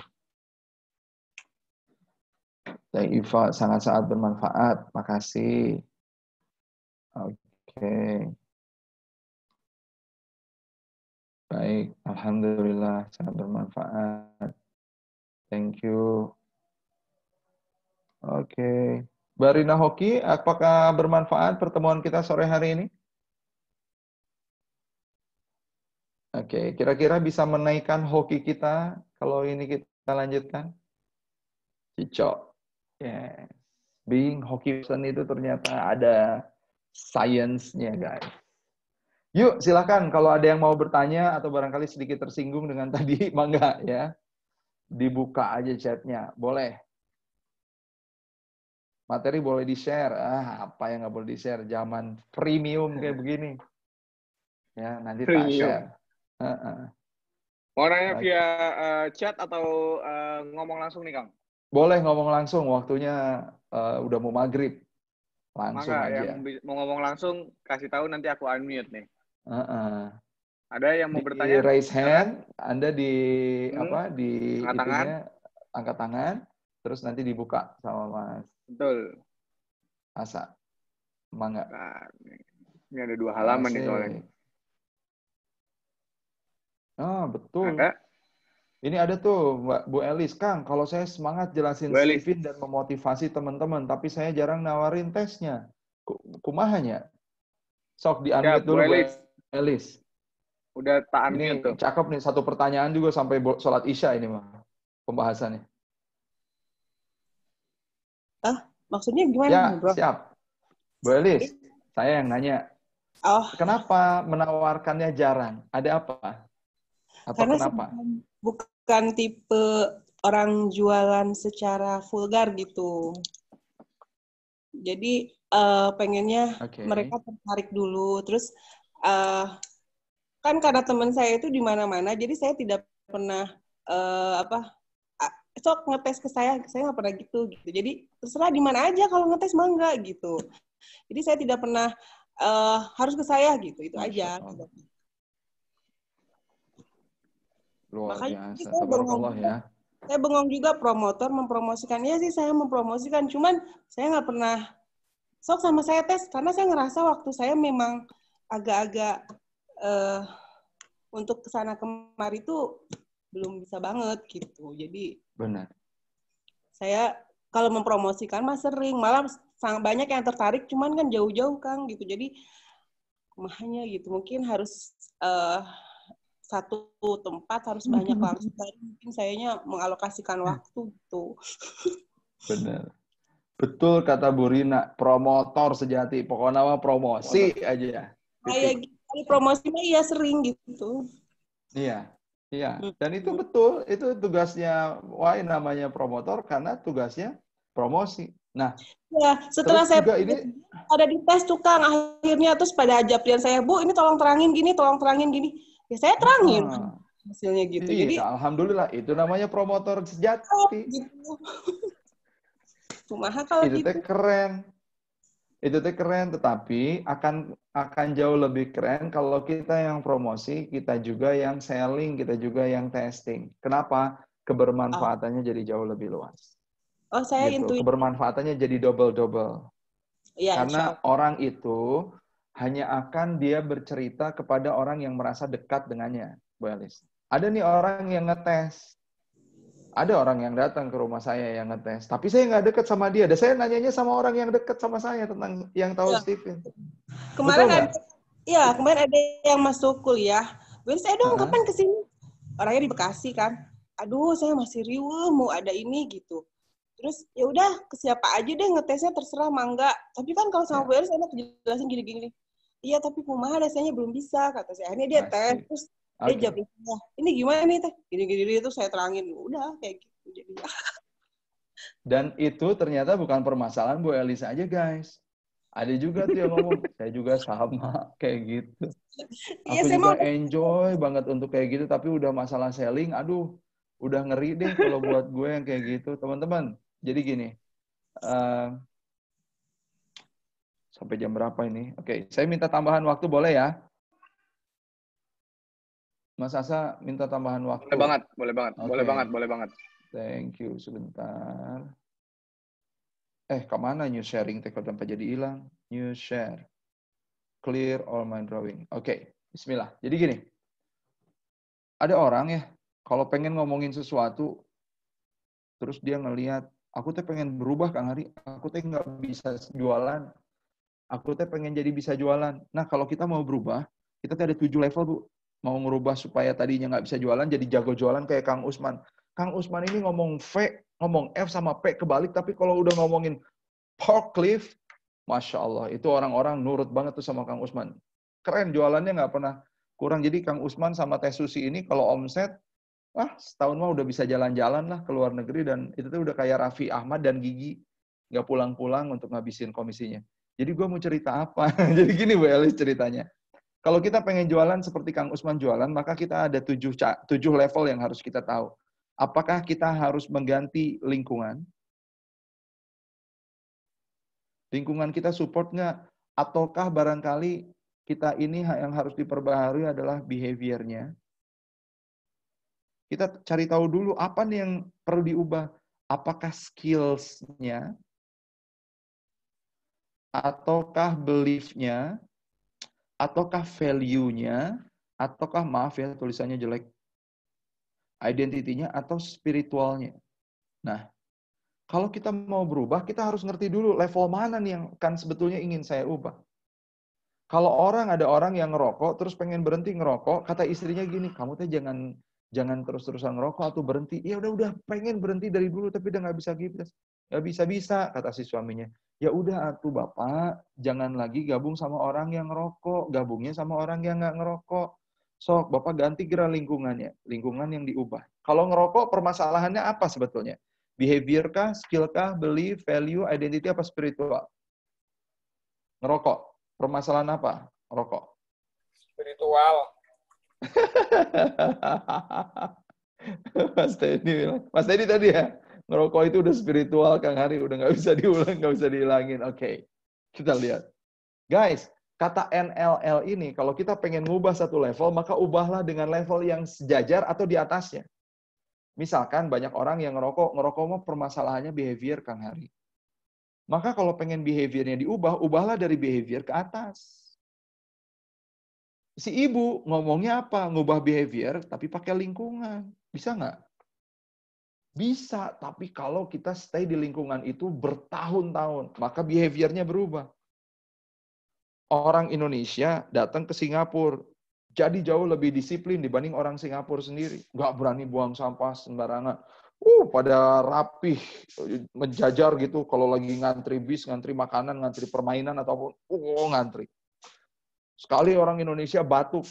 Teh Iva sangat-sangat bermanfaat. Makasih. Oke. Baik, alhamdulillah sangat bermanfaat. Thank you. Oke. Barina Hoki, apakah bermanfaat pertemuan kita sore hari ini? Oke, kira-kira bisa menaikkan hoki kita kalau ini kita lanjutkan? Cicok. Yes. Being hoki person itu ternyata ada science-nya, guys. Yuk, silakan kalau ada yang mau bertanya atau barangkali sedikit tersinggung dengan tadi, mangga ya. Dibuka aja chatnya, boleh. Materi boleh di-share. Apa yang nggak boleh di-share? Zaman premium kayak begini. Ya, nanti tak share. Mau nanya via chat atau ngomong langsung nih, Kang? Boleh ngomong langsung, waktunya udah mau maghrib. Langsung Mangga, aja. yang mau ngomong langsung, kasih tahu nanti aku unmute nih. Ada yang mau Di bertanya? raise hand, Anda di angkat tangan. Angkat tangan, terus nanti dibuka sama Mas Betul. Asa. Mangga. Nah, ini ada 2 halaman nih soalnya. Betul. Ada? Ini ada tuh Mbak Bu Elis, Kang, kalau saya semangat jelasin Stephen dan memotivasi teman-teman, tapi saya jarang nawarin tesnya. Kumahanya? Sok di-unmute dulu Bu Elis. Udah tak Ini unmute tuh. cakep nih, satu pertanyaan juga sampai sholat Isya ini mah pembahasannya. Maksudnya gimana, ya, Bro? Siap. Bu Elis, saya yang nanya. Kenapa menawarkannya jarang? Ada apa? Atau karena kenapa? Bukan tipe orang jualan secara vulgar gitu. Jadi pengennya mereka tertarik dulu. Terus kan karena teman saya itu di mana-mana, jadi saya tidak pernah sok ngetes ke saya nggak pernah gitu. Jadi terserah di mana aja kalau ngetes mah enggak gitu. Jadi saya tidak pernah harus ke saya gitu, itu aja. Luar makanya biasa, tabarakallah ya. Saya bengong juga promotor mempromosikannya sih, saya mempromosikan, cuman saya nggak pernah sok sama saya tes karena saya ngerasa waktu saya memang agak-agak untuk kesana kemari itu belum bisa banget gitu. Jadi benar. Saya kalau mempromosikan mah sering, malah sangat banyak yang tertarik, cuman kan jauh-jauh Kang gitu. Jadi mahanya gitu, mungkin harus satu tempat harus banyak langsung. Mungkin sayanya mengalokasikan waktu gitu. Benar. Betul kata Bu Rina, promotor sejati. Pokoknya mah promosi aja. Kayak gitu, promosi mah iya sering gitu. Iya. Dan itu betul, itu tugasnya namanya promotor karena tugasnya promosi. Nah, ya, setelah saya ini ada di tes tuh Kang, akhirnya terus pada ajaprian saya, Bu, ini tolong terangin gini. Ya saya terangin hasilnya gitu. Iya, Jadi alhamdulillah itu namanya promotor sejati. Gitu. Kumaha kalau itu gitu. Itu keren, tetapi akan jauh lebih keren kalau kita yang promosi, kita juga yang selling, kita juga yang testing. Kenapa? Kebermanfaatannya jadi jauh lebih luas. Saya gitu. Kebermanfaatannya jadi double. Ya, karena orang itu hanya akan dia bercerita kepada orang yang merasa dekat dengannya, Bu Elis. Ada nih orang yang ngetes. Ada orang yang datang ke rumah saya yang ngetes. Tapi saya nggak dekat sama dia. Dan saya nanyanya sama orang yang dekat sama saya tentang yang tahu Stephen. Kemarin ada yang masuk kuliah. Bu Elis, dong kapan kesini? Orangnya di Bekasi kan. Aduh, saya masih riweuh mau ada ini gitu. Terus ya udah ke siapa aja deh ngetesnya terserah mangga. Tapi kan kalau sama Bu Elis enak jelasin gini-gini. Iya tapi kumaha rasanya belum bisa kata saya. Akhirnya dia tes terus dia jawab, ini gimana nih teh? Gini-gini itu saya terangin. Udah kayak gitu jadi. Dan itu ternyata bukan permasalahan Bu Elis aja guys. Ada juga tuh yang ngomong, saya juga sama kayak gitu. Aku juga enjoy banget untuk kayak gitu, tapi udah masalah selling, aduh, udah ngeri deh kalau buat gue yang kayak gitu. Teman-teman, jadi gini, sampai jam berapa ini? Oke, saya minta tambahan waktu, boleh ya? Mas Asa minta tambahan waktu. Boleh banget. Thank you, sebentar. Kemana new sharing? Sampai jadi hilang. New share. Clear all my drawing. Oke, bismillah. Jadi gini, ada orang ya, kalau pengen ngomongin sesuatu, terus dia ngelihat, aku tuh pengen berubah Kang Hari, aku tuh nggak bisa jualan, aku tuh pengen jadi bisa jualan. Nah, kalau kita mau berubah, kita tuh ada 7 level, Bu. Mau ngerubah supaya tadinya nggak bisa jualan, jadi jago jualan kayak Kang Usman. Kang Usman ini ngomong F sama P kebalik, tapi kalau udah ngomongin forklift, Masya Allah, itu orang-orang nurut banget tuh sama Kang Usman. keren, jualannya nggak pernah kurang. Jadi Kang Usman sama Teh Susi ini kalau omset, setahun mah udah bisa jalan-jalan lah ke luar negeri, dan itu tuh udah kayak Raffi Ahmad dan Gigi, nggak pulang-pulang untuk ngabisin komisinya. Jadi gue mau cerita apa? Jadi gini Bu Elis ceritanya. Kalau kita pengen jualan seperti Kang Usman jualan, maka kita ada 7 level yang harus kita tahu. Apakah kita harus mengganti lingkungan? Lingkungan kita support nggak? Ataukah barangkali kita ini yang harus diperbaharui adalah behavior-nya? Kita cari tahu dulu apa nih yang perlu diubah. Apakah skills-nya? Ataukah belief-nya? Ataukah value-nya? Ataukah, maaf ya tulisannya jelek, identity-nya atau spiritualnya? Nah, kalau kita mau berubah, kita harus ngerti dulu level mana nih yang kan sebetulnya ingin saya ubah. Kalau ada orang yang ngerokok, terus pengen berhenti ngerokok, kata istrinya gini, kamu tuh jangan terus-terusan ngerokok atau berhenti. Ya udah pengen berhenti dari dulu, tapi udah nggak bisa gitu. Nggak bisa-bisa, kata si suaminya. Ya udah atuh Bapak, jangan lagi gabung sama orang yang ngerokok, gabungnya sama orang yang nggak ngerokok. Sok, Bapak ganti kira lingkungannya, lingkungan yang diubah. Kalau ngerokok, permasalahannya apa sebetulnya? Behavior kah, skill kah, belief, value, identity, apa spiritual? Ngerokok. Permasalahan apa? Rokok. Spiritual. Mas Teddy tadi ya, ngerokok itu udah spiritual, Kang Hari, udah nggak bisa diulang, nggak bisa dihilangin. Oke, kita lihat. Guys, kata NLL ini, kalau kita pengen ngubah satu level, maka ubahlah dengan level yang sejajar atau di atasnya. Misalkan banyak orang yang ngerokok mah permasalahannya behavior, Kang Hari. Maka kalau pengen behaviornya diubah, ubahlah dari behavior ke atas. Si ibu ngomongnya apa? Ngubah behavior, tapi pakai lingkungan. Bisa nggak? Bisa, tapi kalau kita stay di lingkungan itu bertahun-tahun, maka behaviornya berubah. Orang Indonesia datang ke Singapura, jadi jauh lebih disiplin dibanding orang Singapura sendiri. Nggak berani buang sampah sembarangan. Pada rapih, menjajar gitu. Kalau lagi ngantri bis, ngantri makanan, ngantri permainan, ataupun ngantri. Sekali orang Indonesia batuk,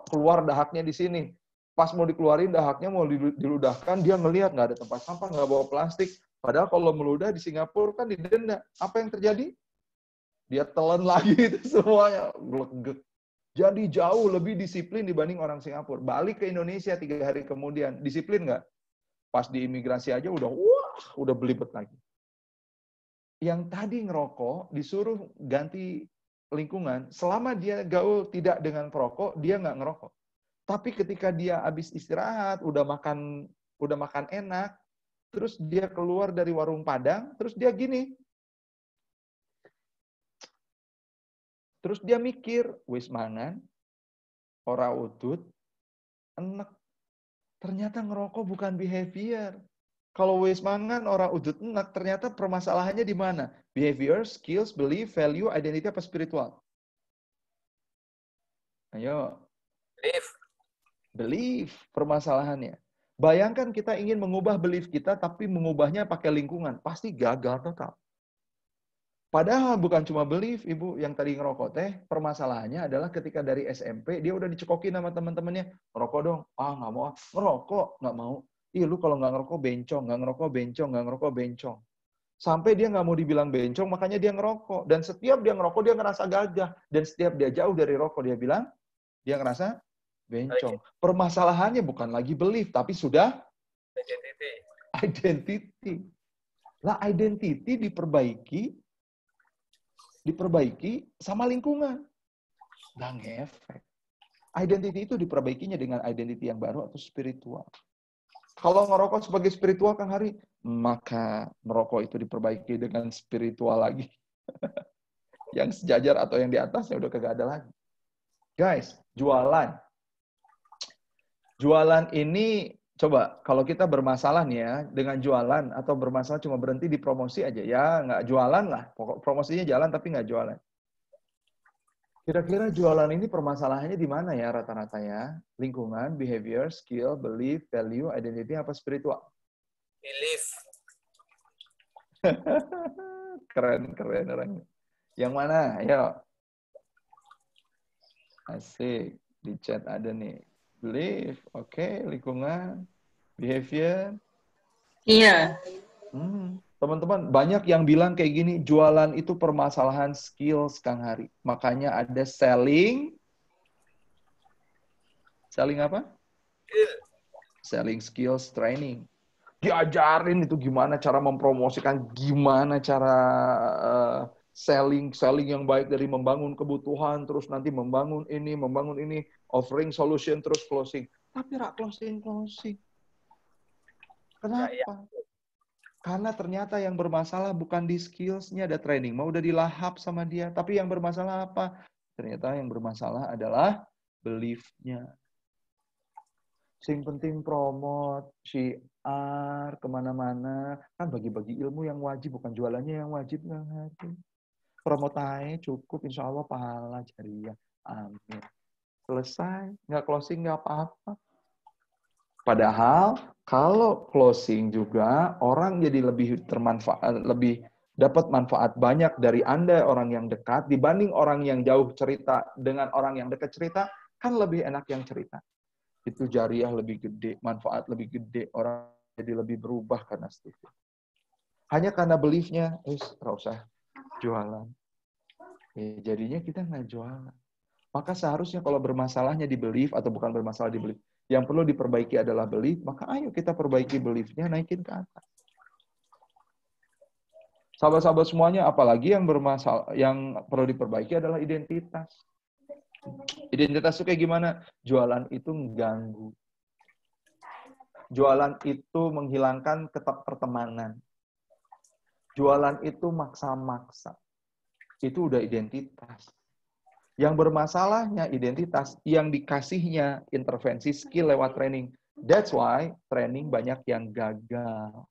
keluar dahaknya di sini. Pas mau dikeluarin dahaknya, mau diludahkan, dia ngelihat nggak ada tempat sampah, nggak bawa plastik. Padahal kalau meludah di Singapura kan didenda. Apa yang terjadi? Dia telan lagi itu semuanya. Jadi jauh lebih disiplin dibanding orang Singapura. Balik ke Indonesia 3 hari kemudian, disiplin nggak? Pas di imigrasi aja udah belibet lagi. Yang tadi ngerokok disuruh ganti lingkungan, selama dia gaul tidak dengan perokok, dia nggak ngerokok. Tapi ketika dia habis istirahat, udah makan enak, terus dia keluar dari warung Padang, terus dia gini. Terus dia mikir, wis mangan, ora udut, enek. Ternyata ngerokok bukan behavior. Kalau wis mangan, ora udut, enek, ternyata permasalahannya di mana? Behavior, skills, belief, value, identity, apa spiritual? Ayo. Belief permasalahannya. Bayangkan kita ingin mengubah belief kita, tapi mengubahnya pakai lingkungan. Pasti gagal total. Padahal bukan cuma belief, Ibu, yang tadi ngerokok teh, permasalahannya adalah ketika dari SMP, dia udah dicekokin sama teman-temannya, ngerokok dong, nggak mau, ngerokok, nggak mau. Lu kalau nggak ngerokok bencong, nggak ngerokok bencong, nggak ngerokok bencong. Sampai dia nggak mau dibilang bencong, makanya dia ngerokok. Dan setiap dia ngerokok, dia ngerasa gagah. Dan setiap dia jauh dari rokok, dia bilang, dia ngerasa bencong. Permasalahannya bukan lagi belief, tapi sudah identity. Lah, identity diperbaiki sama lingkungan. Nggak ngefek. Identity itu diperbaikinya dengan identity yang baru atau spiritual. Kalau ngerokok sebagai spiritual, Kang Hari, maka merokok itu diperbaiki dengan spiritual lagi. Yang sejajar atau yang di atasnya udah kagak ada lagi. Guys, jualan. Jualan ini, coba kalau kita bermasalah nih ya, dengan jualan atau bermasalah cuma berhenti di promosi aja, ya nggak jualan lah. Promosinya jalan tapi nggak jualan. Kira-kira jualan ini permasalahannya di mana ya rata-rata ya? Lingkungan, behavior, skill, belief, value, identity, apa spiritual? Belief. Keren orangnya. Yang mana? Ayo. Asik. Di chat ada nih. Belief, oke, lingkungan, behavior. Iya. Teman-teman, banyak yang bilang kayak gini, jualan itu permasalahan skills, Kang Hari. Makanya ada selling. Selling apa? Selling skills training. Diajarin itu gimana cara mempromosikan, gimana cara selling yang baik dari membangun kebutuhan, terus nanti membangun ini, offering solution, terus closing. Tapi rak closing. Kenapa? Karena ternyata yang bermasalah bukan di skills-nya, ada training. Mau udah dilahap sama dia. Tapi yang bermasalah apa? Ternyata yang bermasalah adalah belief-nya. Sing penting promote, syiar, kemana-mana. Kan bagi-bagi ilmu yang wajib, bukan jualannya yang wajib. Promote aja cukup, insya Allah pahala jariah. Amin. Selesai, nggak closing nggak apa-apa. Padahal kalau closing juga orang jadi lebih lebih dapat manfaat banyak dari Anda orang yang dekat dibanding orang yang jauh cerita dengan orang yang dekat cerita, kan lebih enak yang cerita. Itu jariah lebih gede, manfaat lebih gede, orang jadi lebih berubah karena itu. Hanya karena belief-nya, nggak usah jualan. Jadinya kita nggak jualan. Maka seharusnya kalau bermasalahnya di belief atau bukan bermasalah di belief, yang perlu diperbaiki adalah belief, maka ayo kita perbaiki belief-nya, naikin ke atas. Sahabat-sahabat semuanya, apalagi yang bermasalah, yang perlu diperbaiki adalah identitas. Identitas itu kayak gimana? Jualan itu mengganggu. Jualan itu menghilangkan pertemanan. Jualan itu maksa-maksa. Itu udah identitas. Yang bermasalahnya identitas, yang dikasihnya intervensi skill lewat training. That's why training banyak yang gagal.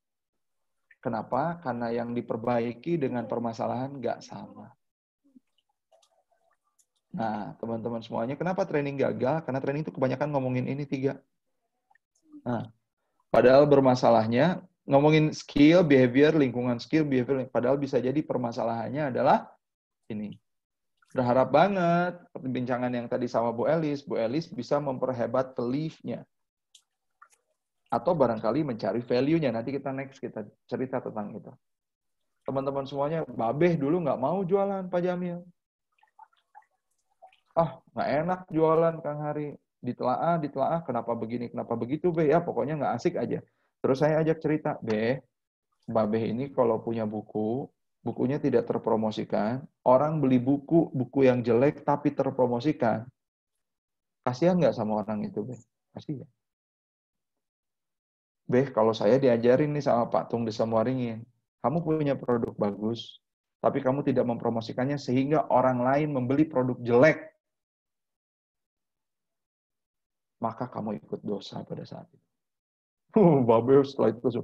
Kenapa? Karena yang diperbaiki dengan permasalahan nggak sama. Nah, teman-teman semuanya, kenapa training gagal? Karena training itu kebanyakan ngomongin ini 3. Nah, padahal bermasalahnya, ngomongin skill, behavior, lingkungan skill, behavior, padahal bisa jadi permasalahannya adalah ini. Berharap banget perbincangan yang tadi sama Bu Elis bisa memperhebat belief-nya. Atau barangkali mencari value-nya. Nanti kita next, kita cerita tentang itu. Teman-teman semuanya, Babeh dulu nggak mau jualan, Pak Jamil. Nggak enak jualan, Kang Hari. Ditelaah, kenapa begini, kenapa begitu, Be? Ya, pokoknya nggak asik aja. Terus saya ajak cerita, Babeh ini kalau punya bukunya tidak terpromosikan, orang beli buku yang jelek tapi terpromosikan. Kasihan nggak sama orang itu, Be? Kasihan. Be, kalau saya diajarin nih sama Pak Tung Desa Muaringin, kamu punya produk bagus, tapi kamu tidak mempromosikannya sehingga orang lain membeli produk jelek, maka kamu ikut dosa pada saat itu. Babe setelah itu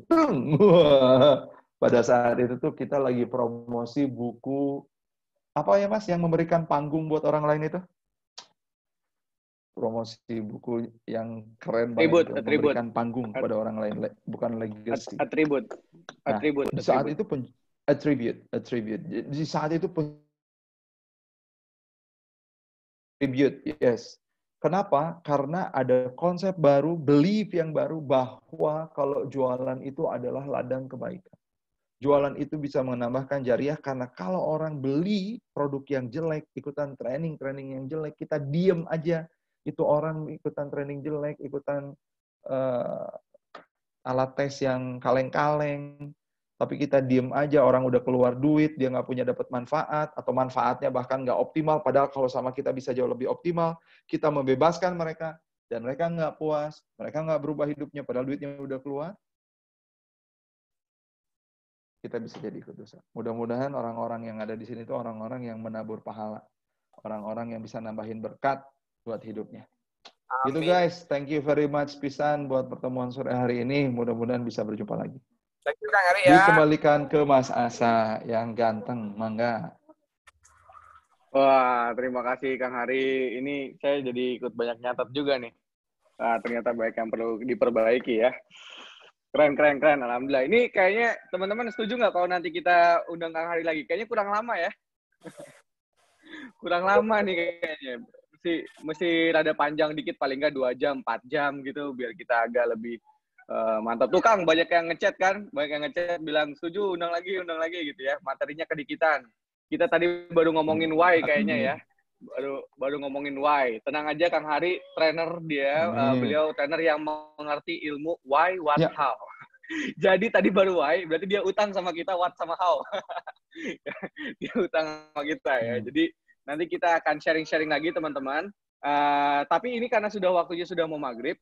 pada saat itu tuh kita lagi promosi buku apa ya Mas yang memberikan panggung buat orang lain itu? Promosi buku yang keren banget, memberikan panggung kepada orang lain, bukan legacy. Atribut. Di saat itu attribute. Di saat itu attribute, yes. Kenapa? Karena ada konsep baru, belief yang baru bahwa kalau jualan itu adalah ladang kebaikan. Jualan itu bisa menambahkan jariah karena kalau orang beli produk yang jelek, ikutan training yang jelek, kita diem aja. Itu orang ikutan training jelek, ikutan alat tes yang kaleng-kaleng. Tapi kita diem aja, orang udah keluar duit, dia nggak punya dapat manfaat, atau manfaatnya bahkan nggak optimal, padahal kalau sama kita bisa jauh lebih optimal, kita membebaskan mereka, dan mereka nggak puas, mereka nggak berubah hidupnya, padahal duitnya udah keluar, kita bisa jadi ikut dosa. Mudah-mudahan orang-orang yang ada di sini itu orang-orang yang menabur pahala, orang-orang yang bisa nambahin berkat buat hidupnya. Gitu guys, thank you very much pisan buat pertemuan sore hari ini, mudah-mudahan bisa berjumpa lagi. Thank you Kang Hari ya. Dikembalikan ke Mas Asa yang ganteng, mangga. Wah, terima kasih Kang Hari. Ini saya jadi ikut banyak nyatet juga nih. Ternyata banyak yang perlu diperbaiki ya. Keren. Alhamdulillah. Ini kayaknya teman-teman setuju nggak kalau nanti kita undang Kang Hari lagi? Kayaknya kurang lama ya. Kurang lama nih kayaknya. mesti rada panjang dikit, paling nggak 2 jam, 4 jam gitu, biar kita agak lebih mantap. Tuh Kang, banyak yang ngechat kan, banyak yang ngechat bilang setuju, undang lagi gitu ya. Materinya kedikitan. Kita tadi baru ngomongin why kayaknya ya. Baru ngomongin why. Tenang aja Kang Hari, trainer dia, beliau trainer yang mengerti ilmu why, what, how. Jadi tadi baru why, berarti dia utang sama kita what sama how. Dia utang sama kita ya. Jadi nanti kita akan sharing-sharing lagi teman-teman. Tapi ini karena waktunya sudah mau maghrib,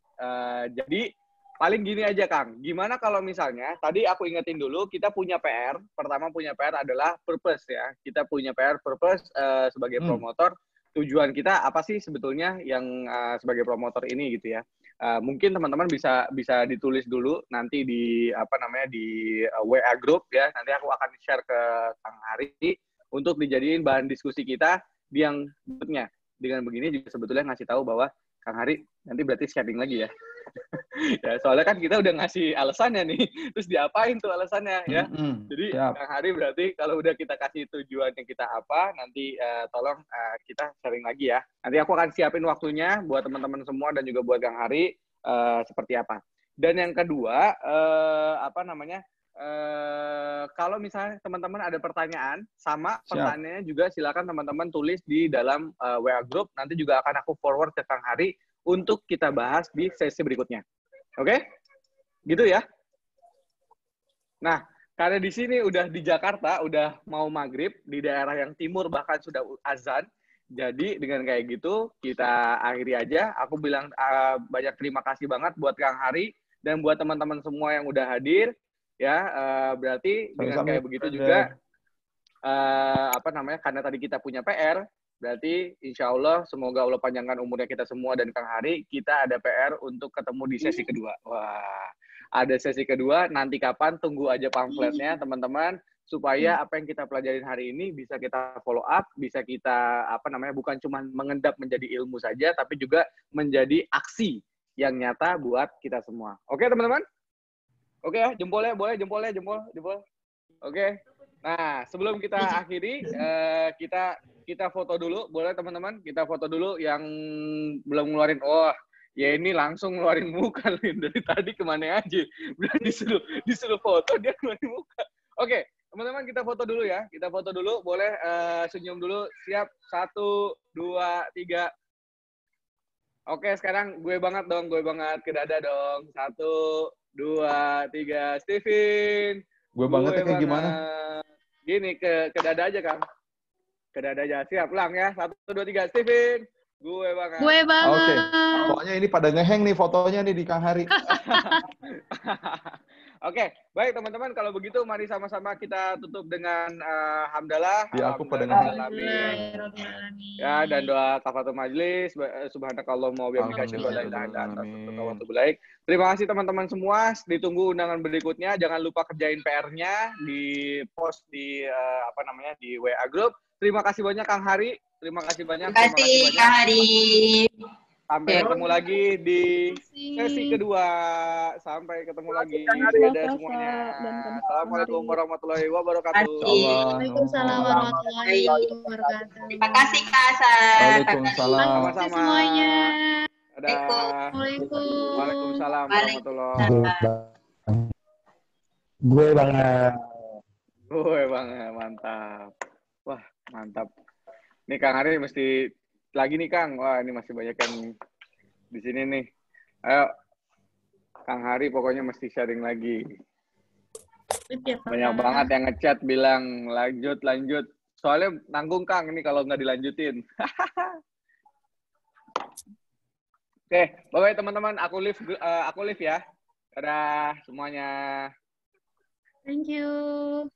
jadi paling gini aja Kang, gimana kalau misalnya, tadi aku ingetin dulu, kita punya PR, pertama punya PR adalah purpose ya, kita punya PR purpose sebagai promotor, tujuan kita apa sih sebetulnya yang sebagai promotor ini gitu ya. Mungkin teman-teman bisa ditulis dulu nanti di di WA group ya, nanti aku akan share ke Kang Hari untuk dijadiin bahan diskusi kita di yang berikutnya. Dengan begini juga sebetulnya ngasih tahu bahwa Kang Hari nanti berarti sharing lagi ya. Ya, soalnya kan kita udah ngasih alasannya nih, terus diapain tuh alasannya ya. Jadi Kang Hari berarti kalau udah kita kasih tujuannya kita apa, nanti tolong kita sharing lagi ya. Nanti aku akan siapin waktunya buat teman-teman semua dan juga buat Kang Hari seperti apa. Dan yang kedua, kalau misalnya teman-teman ada pertanyaan, sama pertanyaannya juga silakan teman-teman tulis di dalam WA group, nanti juga akan aku forward ke Kang Hari untuk kita bahas di sesi berikutnya. Oke? Gitu ya. Nah, karena di sini udah di Jakarta, udah mau maghrib, di daerah yang timur bahkan sudah azan, jadi dengan kayak gitu, kita akhiri aja. Aku bilang banyak terima kasih banget buat Kang Hari, dan buat teman-teman semua yang udah hadir, ya, berarti dengan kayak begitu juga, karena tadi kita punya PR, berarti insya Allah semoga Allah panjangkan umurnya kita semua dan Kang Hari, kita ada PR untuk ketemu di sesi kedua. Wah, ada sesi kedua, nanti kapan, tunggu aja pamfletnya teman-teman, supaya apa yang kita pelajarin hari ini bisa kita follow up, bisa kita, bukan cuma mengendap menjadi ilmu saja, tapi juga menjadi aksi yang nyata buat kita semua. Oke teman-teman? Oke ya, jempolnya, boleh, jempol. Oke. Nah, sebelum kita akhiri, kita foto dulu, boleh teman-teman? Kita foto dulu yang belum ngeluarin. Oh, ya ini langsung ngeluarin muka dari tadi kemana aja. Udah disuruh foto, dia ngeluarin muka. Oke, teman-teman kita foto dulu ya. Kita foto dulu, boleh senyum dulu. Siap, 1, 2, 3. Oke, sekarang gue banget ke dada dong. 1, 2, 3, Steven. Gue bangetnya kayak gimana? Gini, ke dada aja, Kang. Ke dada aja. Siap, ulang ya. 1, 2, 3, Steven. Gue banget. Oke. Pokoknya ini pada ngeheng nih fotonya nih di Kang Hari. Oke, baik teman-teman. Kalau begitu, mari sama-sama kita tutup dengan hamdalah. Ya, aku pada ngeheng. Ya, dan doa kafatul majlis. Subhanakallahumma wa bihamdika asyhadu an la ilaha illa anta astaghfiruka wa atubu ilaik. Terima kasih teman-teman semua. Ditunggu undangan berikutnya. Jangan lupa kerjain PR-nya di post di di WA group. Terima kasih banyak Kang Hari. Terima kasih banyak. Terima kasih Kang Hari. Sampai ketemu lagi di sesi kedua. Sampai ketemu lagi. Dadah semuanya. Assalamualaikum warahmatullahi wabarakatuh. Waalaikumsalam warahmatullahi wabarakatuh. Terima kasih Kak Hasan. Waalaikumsalam. Sama-sama. Semuanya. Assalamualaikum. Waalaikumsalam warahmatullahi wabarakatuh. Gue banget. Mantap. Wah, mantap. Nih Kang Hari mesti lagi nih Kang. Wah, ini masih banyak yang di sini nih. Ayo, Kang Hari pokoknya mesti sharing lagi. Banyak banget yang ngechat bilang lanjut. Soalnya nanggung Kang ini kalau nggak dilanjutin. Oke, bye-bye teman-teman. Aku live ya. Dadah semuanya. Thank you.